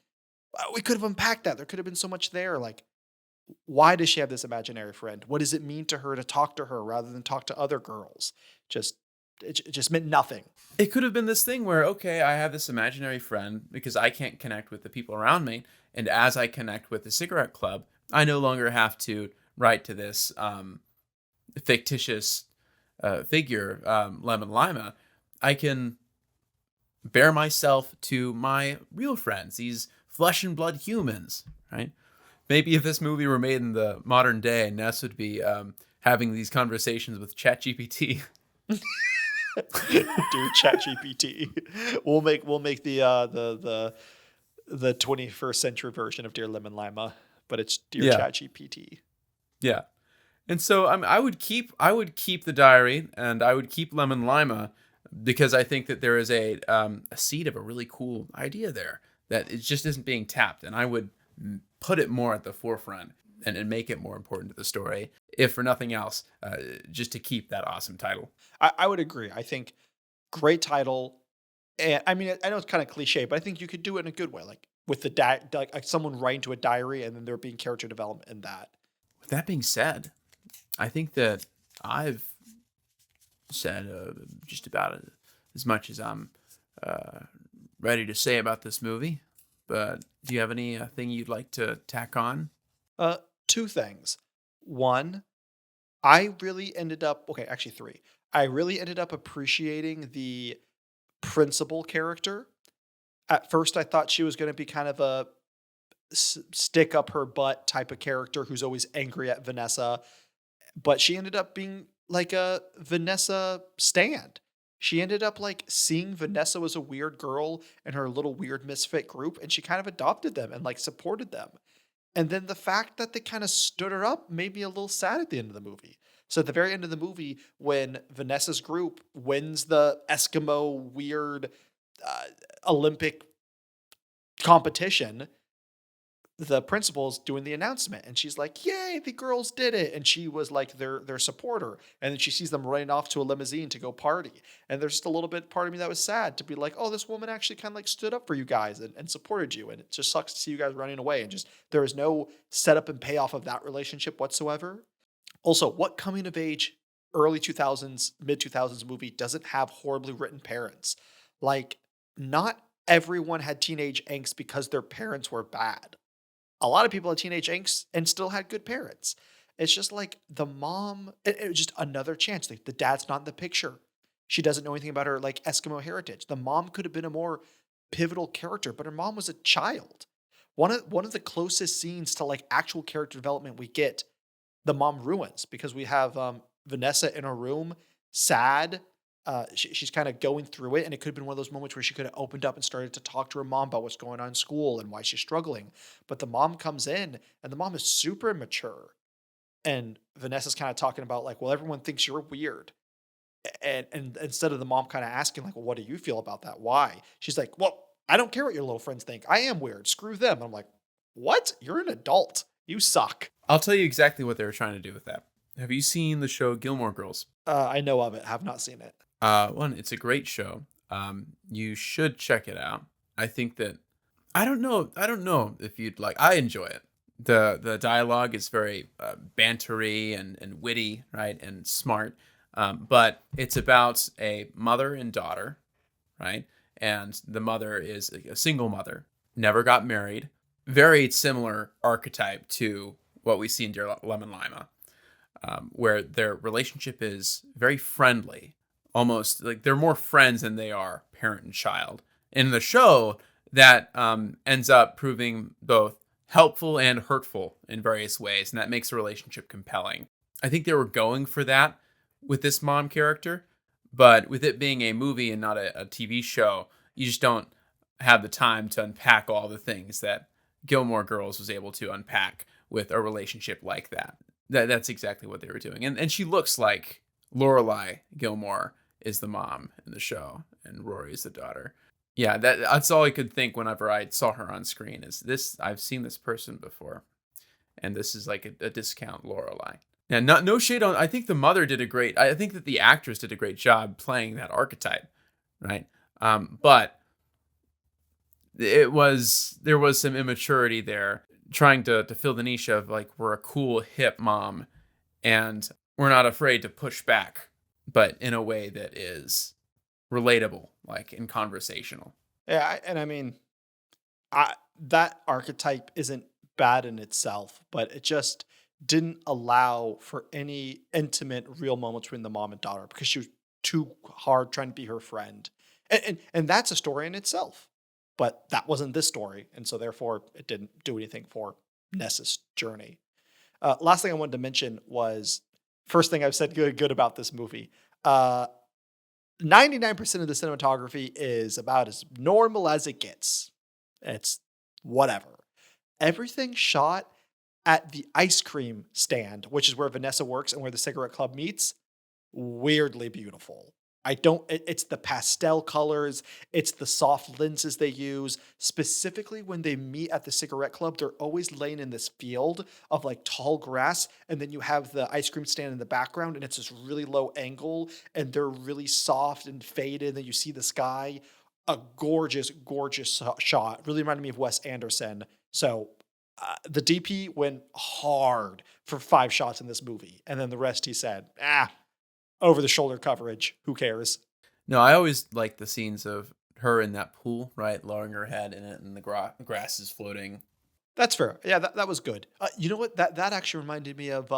We could have unpacked that. There could have been so much there. Like, why does she have this imaginary friend? What does it mean to her to talk to her rather than talk to other girls? It just meant nothing. It could have been this thing where, okay, I have this imaginary friend because I can't connect with the people around me. And as I connect with the Cigarette Club, I no longer have to write to this fictitious figure, Lemon Lima. I can bear myself to my real friends, these flesh and blood humans, right? Maybe if this movie were made in the modern day, Ness would be having these conversations with ChatGPT. Dude, ChatGPT. We'll make the 21st century version of Dear Lemon Lima, but it's Dear ChatGPT. Yeah. And so I would keep the diary, and I would keep Lemon Lima because I think that there is a seed of a really cool idea there that it just isn't being tapped, and I would put it more at the forefront and make it more important to the story, if for nothing else, just to keep that awesome title. I would agree. I think great title. And I mean, I know it's kind of cliche, but I think you could do it in a good way, like with the like someone writing to a diary, and then there being character development in that. With that being said, I think that I've said just about as much as I'm ready to say about this movie. But do you have anything you'd like to tack on? Two things. One, I really ended up, okay, actually three. I really ended up appreciating the principal character. At first, I thought she was going to be kind of a stick up her butt type of character who's always angry at Vanessa, but she ended up being like a Vanessa stand. She ended up like seeing Vanessa was a weird girl in her little weird misfit group, and she kind of adopted them and like supported them. And then the fact that they kind of stood her up made me a little sad at the end of the movie. So at the very end of the movie, when Vanessa's group wins the Eskimo weird Olympic competition, the principal's doing the announcement, and she's like, "Yay, the girls did it!" And she was like their supporter. And then she sees them running off to a limousine to go party. And there's just a little bit part of me that was sad to be like, "Oh, this woman actually kind of like stood up for you guys and supported you." And it just sucks to see you guys running away. And just there is no setup and payoff of that relationship whatsoever. Also, what coming of age early 2000s, mid 2000s movie doesn't have horribly written parents? Like, not everyone had teenage angst because their parents were bad. A lot of people had teenage angst and still had good parents. It's just like the mom, it was just another chance. Like the dad's not in the picture. She doesn't know anything about her like Eskimo heritage. The mom could have been a more pivotal character, but her mom was a child. One of the closest scenes to like actual character development we get, the mom ruins because we have Vanessa in a room, sad, she's kind of going through it, and it could have been one of those moments where she could have opened up and started to talk to her mom about what's going on in school and why she's struggling. But the mom comes in, and the mom is super immature, and Vanessa's kind of talking about like, well, everyone thinks you're weird, and instead of the mom kind of asking like, well, what do you feel about that? Why? She's like, well, I don't care what your little friends think. I am weird. Screw them. And I'm like, what? You're an adult. You suck. I'll tell you exactly what they were trying to do with that. Have you seen the show Gilmore Girls? I know of it. Have not seen it. One, it's a great show. You should check it out. I think that I don't know if you'd like. I enjoy it. The dialogue is very bantery and witty, right, and smart. But it's about a mother and daughter, right? And the mother is a single mother, never got married. Very similar archetype to what we see in Dear Lemon Lima, where their relationship is very friendly, almost like they're more friends than they are parent and child. In the show, that ends up proving both helpful and hurtful in various ways, and that makes the relationship compelling. I think they were going for that with this mom character, but with it being a movie and not a TV show, you just don't have the time to unpack all the things that Gilmore Girls was able to unpack with a relationship like that. That's exactly what they were doing. And she looks like Lorelai Gilmore is the mom in the show and Rory is the daughter. Yeah, that's all I could think whenever I saw her on screen is this. I've seen this person before, and this is like a discount Lorelai. And no shade on. I think the mother did a great. I think that the actress did a great job playing that archetype, right? But there was some immaturity there, trying to fill the niche of like we're a cool hip mom, and we're not afraid to push back, but in a way that is relatable, like and conversational. Yeah, and I mean, that archetype isn't bad in itself, but it just didn't allow for any intimate, real moments between the mom and daughter because she was too hard trying to be her friend, and that's a story in itself. But that wasn't this story, and so therefore it didn't do anything for Nessa's journey. Last thing I wanted to mention was first thing I've said good about this movie. 99% of the cinematography is about as normal as it gets. It's whatever. Everything shot at the ice cream stand, which is where Vanessa works and where the cigarette club meets, weirdly beautiful. It's the pastel colors, it's the soft lenses they use. Specifically, when they meet at the cigarette club, they're always laying in this field of like tall grass, and then you have the ice cream stand in the background, and it's this really low angle, and they're really soft and faded, and then you see the sky. A gorgeous, gorgeous shot. Really reminded me of Wes Anderson. So the DP went hard for 5 shots in this movie, and then the rest he said, over the shoulder coverage. Who cares? No, I always like the scenes of her in that pool, right? Lowering her head in it and the grass is floating. That's fair. Yeah, that was good. You know what? That actually reminded me of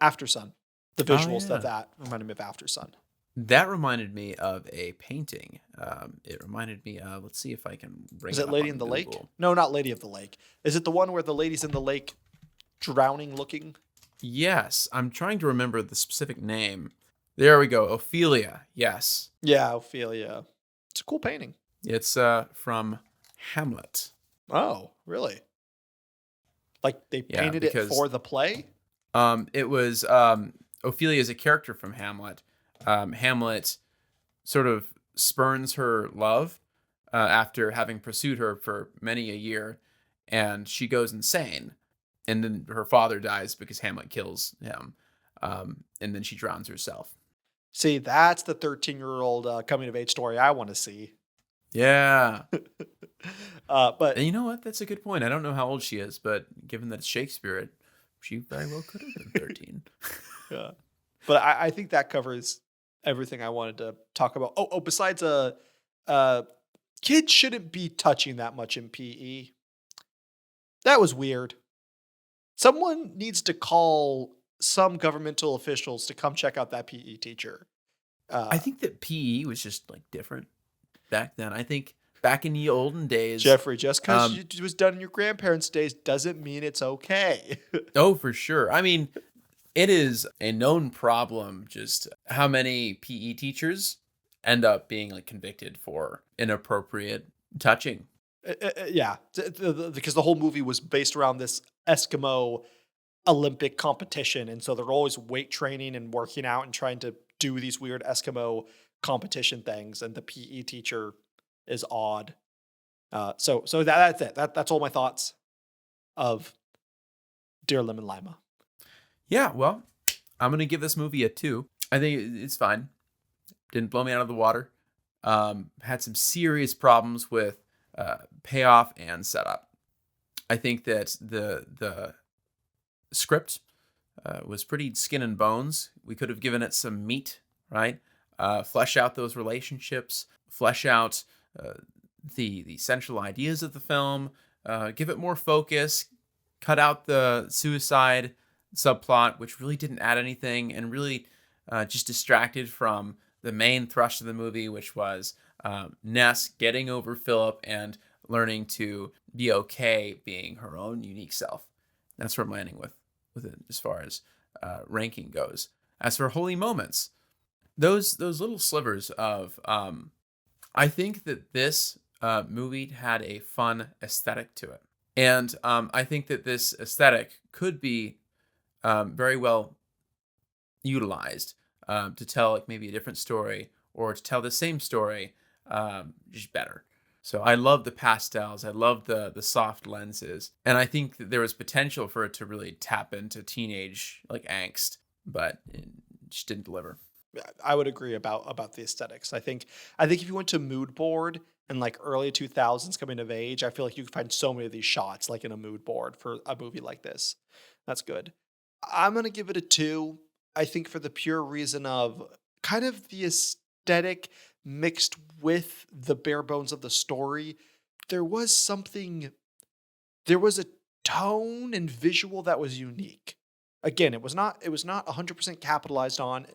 After Sun. The visuals of that reminded me of After Sun. That reminded me of a painting. It reminded me of, let's see if I can bring Is it it up Lady on in the Google. Lake? No, not Lady of the Lake. Is it the one where the lady's in the lake drowning looking? Yes, I'm trying to remember the specific name. There we go. Ophelia. Yes. Yeah, Ophelia. It's a cool painting. It's from Hamlet. Oh, really? Like they painted it for the play? It was Ophelia is a character from Hamlet. Hamlet sort of spurns her love after having pursued her for many a year, and she goes insane. And then her father dies because Hamlet kills him. And then she drowns herself. See, that's the 13-year-old coming of age story I want to see. Yeah. But And you know what? That's a good point. I don't know how old she is, but given that it's Shakespeare, she very well could have been 13. yeah. But I think that covers everything I wanted to talk about. Oh, besides kids shouldn't be touching that much in PE. That was weird. Someone needs to call some governmental officials to come check out that PE teacher. I think that PE was just like different back then. I think back in the olden days, Jeffrey, just because it was done in your grandparents' days doesn't mean it's okay. Oh, for sure. I mean, It is a known problem just how many PE teachers end up being like convicted for inappropriate touching. Yeah, because the whole movie was based around this Eskimo Olympic competition, and so they're always weight training and working out and trying to do these weird Eskimo competition things, and the PE teacher is odd. So that's it. That's all my thoughts of Dear Lemon Lima. Yeah, well, I'm gonna give this movie a 2. I think it's fine. Didn't blow me out of the water. Had some serious problems with payoff and setup. I think that the script was pretty skin and bones. We could have given it some meat, right? Flesh out those relationships, flesh out the central ideas of the film, give it more focus, cut out the suicide subplot, which really didn't add anything and really just distracted from the main thrust of the movie, which was Ness getting over Philip and learning to be okay being her own unique self. That's where I'm landing with it as far as ranking goes. As for holy moments, those little slivers of I think that this movie had a fun aesthetic to it. And I think that this aesthetic could be very well utilized to tell like maybe a different story or to tell the same story just better. So I love the pastels. I love the soft lenses. And I think that there was potential for it to really tap into teenage like angst, but it just didn't deliver. I would agree about the aesthetics. I think if you went to mood board in like early 2000s coming of age, I feel like you could find so many of these shots like in a mood board for a movie like this. That's good. I'm going to give it a 2. I think for the pure reason of kind of the aesthetic mixed with the bare bones of the story. There was something, there was a tone and visual that was unique. Again, it was not 100% capitalized on,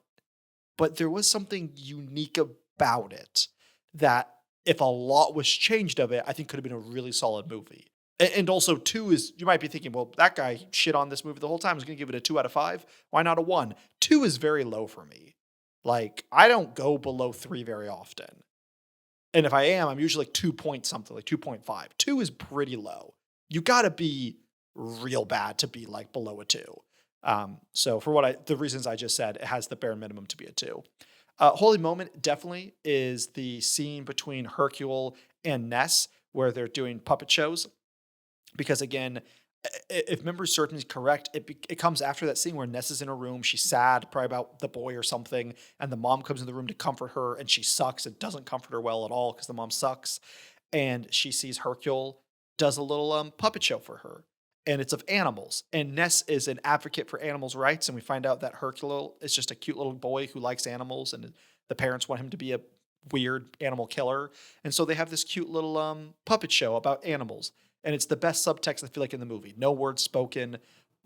but there was something unique about it that if a lot was changed of it, I think could have been a really solid movie. And also, 2 is, you might be thinking, well, that guy shit on this movie the whole time. I was going to give it a 2 out of 5. Why not a 1? 2 is very low for me. Like, I don't go below 3 very often. And if I am, I'm usually like 2 point something, like 2.5. 2 is pretty low. You got to be real bad to be like below a 2. So for the reasons I just said, it has the bare minimum to be a 2. Holy moment definitely is the scene between Hercule and Ness where they're doing puppet shows. Because again, if memory serves me correct, it comes after that scene where Ness is in her room. She's sad, probably about the boy or something. And the mom comes in the room to comfort her and she sucks. It doesn't comfort her well at all because the mom sucks. And she sees Hercule does a little puppet show for her. And it's of animals. And Ness is an advocate for animals' rights. And we find out that Hercule is just a cute little boy who likes animals. And the parents want him to be a weird animal killer. And so they have this cute little puppet show about animals. And it's the best subtext, I feel like, in the movie. No words spoken,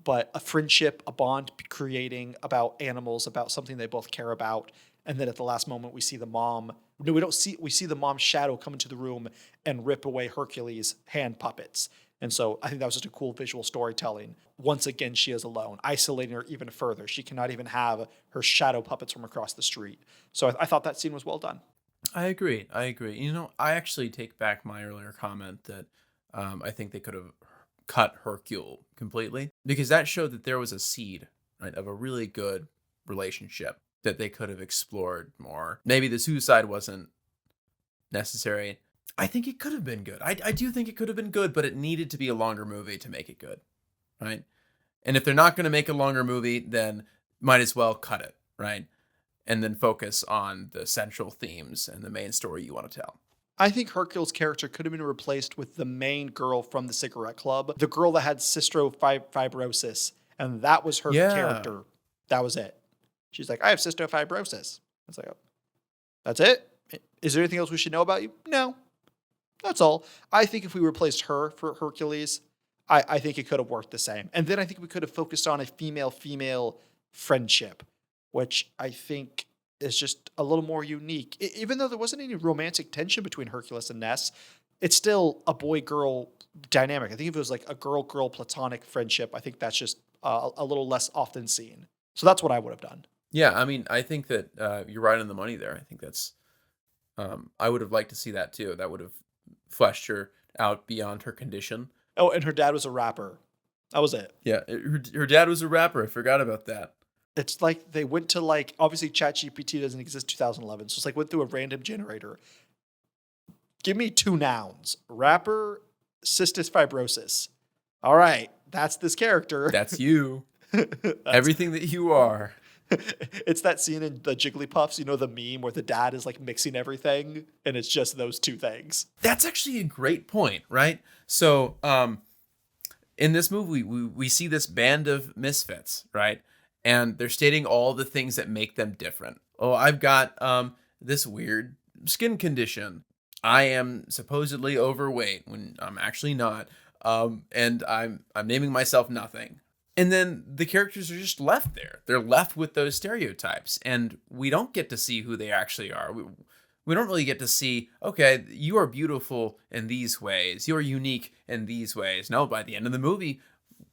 but a friendship, a bond creating about animals, about something they both care about. And then at the last moment, we see the mom. No, we see the mom's shadow come into the room and rip away Hercules' hand puppets. And so I think that was just a cool visual storytelling. Once again, she is alone, isolating her even further. She cannot even have her shadow puppets from across the street. So I thought that scene was well done. I agree. I actually take back my earlier comment that I think they could have cut Hercule completely because that showed that there was a seed, right, of a really good relationship that they could have explored more. Maybe the suicide wasn't necessary. I think it could have been good. I do think it could have been good, but it needed to be a longer movie to make it good, right? And if they're not going to make a longer movie, then might as well cut it, right? And then focus on the central themes and the main story you want to tell. I think Hercule's character could have been replaced with the main girl from the cigarette club, the girl that had cystofibrosis, and that was her character. That was it. She's like, I have cystofibrosis. It's like, oh, that's it? Is there anything else we should know about you? No. That's all. I think if we replaced her for Hercules, I think it could have worked the same. And then I think we could have focused on a female-female friendship, which I think is just a little more unique. Even though there wasn't any romantic tension between Hercules and Ness, it's still a boy-girl dynamic. I think if it was like a girl-girl platonic friendship, I think that's just a little less often seen. So that's what I would have done. Yeah, I mean, I think that you're right on the money there. I think that's I would have liked to see that too. That would have fleshed her out beyond her condition. Oh, and her dad was a rapper. That was it. Yeah, her dad was a rapper. I forgot about that. It's like they went to like, obviously ChatGPT doesn't exist 2011. So it's like went through a random generator. Give me 2 nouns. Rapper, cystic fibrosis. All right. That's this character. That's you. Everything that you are. It's that scene in the Jigglypuffs, you know, the meme where the dad is like mixing everything and it's just those 2 things. That's actually a great point, right? So, in this movie, we see this band of misfits, right? And they're stating all the things that make them different. Oh, I've got this weird skin condition. I am supposedly overweight when I'm actually not. And I'm naming myself nothing. And then the characters are just left there. They're left with those stereotypes, and we don't get to see who they actually are. We don't really get to see, okay, you are beautiful in these ways. You're unique in these ways. No, by the end of the movie,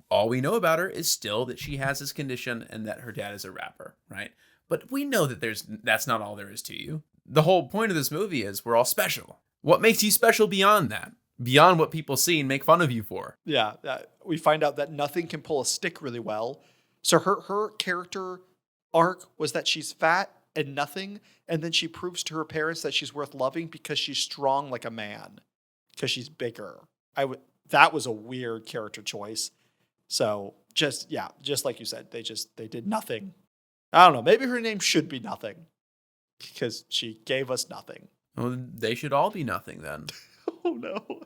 all we know about her is still that she has this condition and that her dad is a rapper, right? But we know that that's not all there is to you. The whole point of this movie is we're all special. What makes you special beyond that? Beyond what people see and make fun of you for. Yeah. We find out that nothing can pull a stick really well. So her character arc was that she's fat and nothing. And then she proves to her parents that she's worth loving because she's strong like a man. Because she's bigger. That was a weird character choice. So just like you said, they did nothing. I don't know. Maybe her name should be Nothing. Because she gave us nothing. Well, they should all be nothing then. Oh no.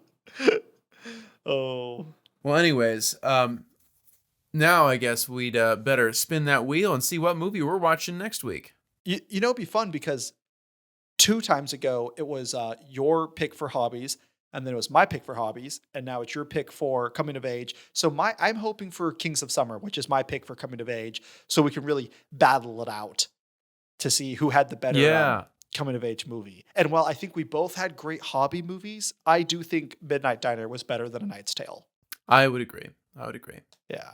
Oh. Well, anyways, now I guess we'd better spin that wheel and see what movie we're watching next week. You know, it'd be fun because 2 times ago it was your pick for hobbies, and then it was my pick for hobbies, and now it's your pick for coming of age. So I'm hoping for Kings of Summer, which is my pick for coming of age, so we can really battle it out to see who had the better coming of age movie. And while I think we both had great hobby movies, I do think Midnight Diner was better than A Knight's Tale. I would agree. Yeah.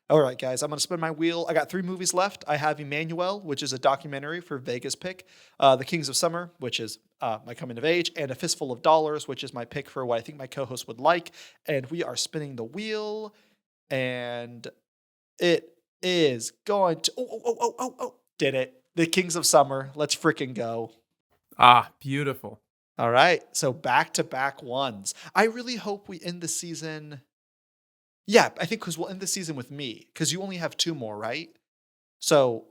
All right, guys, I'm going to spin my wheel. I got 3 movies left. I have Emmanuel, which is a documentary for Vegas pick, The Kings of Summer, which is my coming of age, and A Fistful of Dollars, which is my pick for what I think my co-host would like. And we are spinning the wheel, and it is going to... Oh, did it. The Kings of Summer. Let's freaking go. Ah, beautiful. All right, so back-to-back ones. I really hope we end the season... Yeah, I think because we'll end the season with me, because you only have 2 more, right? So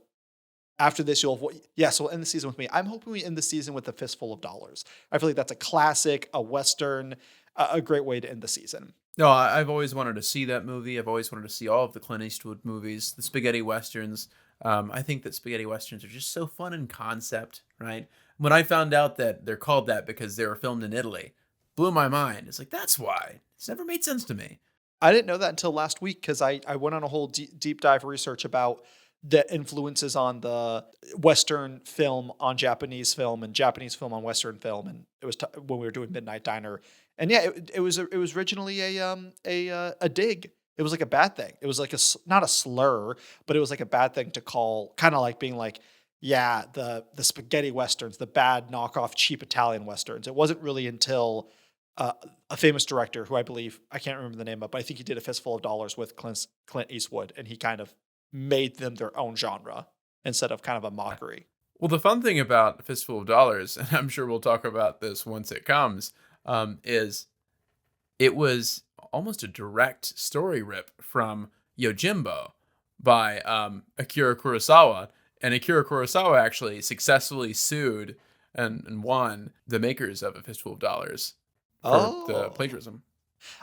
after this, so we'll end the season with me. I'm hoping we end the season with A Fistful of Dollars. I feel like that's a classic, a Western, a great way to end the season. No, I've always wanted to see that movie. I've always wanted to see all of the Clint Eastwood movies, the spaghetti westerns. I think that spaghetti westerns are just so fun in concept, right? When I found out that they're called that because they were filmed in Italy, blew my mind. It's like, that's why. It's never made sense to me. I didn't know that until last week because I went on a whole deep dive research about the influences on the Western film on Japanese film and Japanese film on Western film. And it was when we were doing Midnight Diner. And yeah, it was originally a dig. It was like a bad thing. It was like not a slur, but it was like a bad thing to call, kind of like being like, yeah, the spaghetti westerns, the bad knockoff cheap Italian westerns. It wasn't really until a famous director who I believe, I can't remember the name of, but I think he did A Fistful of Dollars with Clint Eastwood, and he kind of made them their own genre instead of kind of a mockery. Well, the fun thing about A Fistful of Dollars, and I'm sure we'll talk about this once it comes, is it was almost a direct story rip from Yojimbo by Akira Kurosawa. And Akira Kurosawa actually successfully sued and won the makers of A Fistful of Dollars for the plagiarism.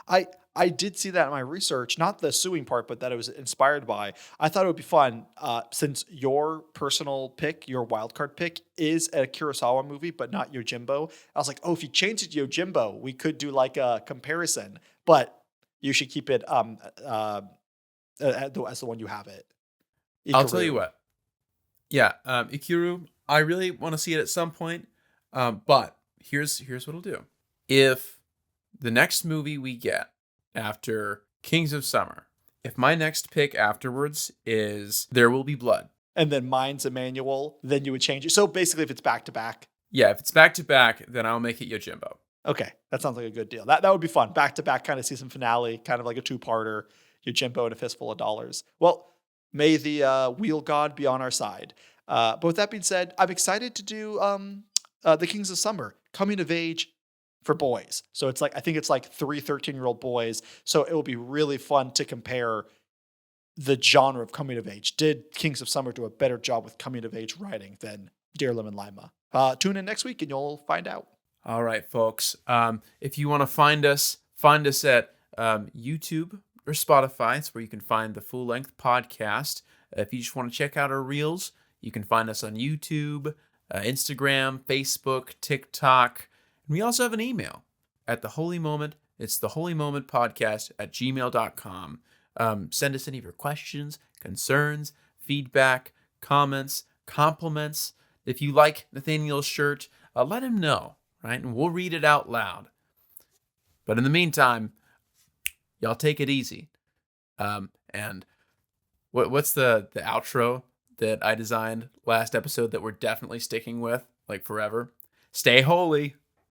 I did see that in my research, not the suing part, but that it was inspired by. I thought it would be fun since your personal pick, your wildcard pick, is a Kurosawa movie, but not Yojimbo. I was like, if you change it to Yojimbo, we could do like a comparison, but you should keep it as the one you have it. Ikaru. I'll tell you what. Yeah, Ikiru, I really want to see it at some point, but here's what I'll do. If the next movie we get after Kings of Summer, if my next pick afterwards is There Will Be Blood, and then mine's a manual, then you would change it. So basically, if it's back to back. Yeah, if it's back to back, then I'll make it Yojimbo. Okay, that sounds like a good deal. That would be fun. Back to back kind of season finale, kind of like a two-parter. Yojimbo and a fistful of dollars. Well, may the wheel god be on our side. But with that being said, I'm excited to do the Kings of Summer, coming of age for boys. So it's like, I think it's like 3 13-year-old boys. So it will be really fun to compare the genre of coming of age. Did Kings of Summer do a better job with coming of age writing than Dear Lemon Lima? Tune in next week and you'll find out. All right, folks. If you want to find us at YouTube or Spotify. It's where you can find the full-length podcast. If you just want to check out our reels, you can find us on YouTube, Instagram, Facebook, TikTok. And we also have an email at The Holy Moment. It's theholymomentpodcast@gmail.com. Send us any of your questions, concerns, feedback, comments, compliments. If you like Nathaniel's shirt, let him know, right? And we'll read it out loud. But in the meantime, y'all take it easy. And what's the outro that I designed last episode that we're definitely sticking with, like forever? Stay holy.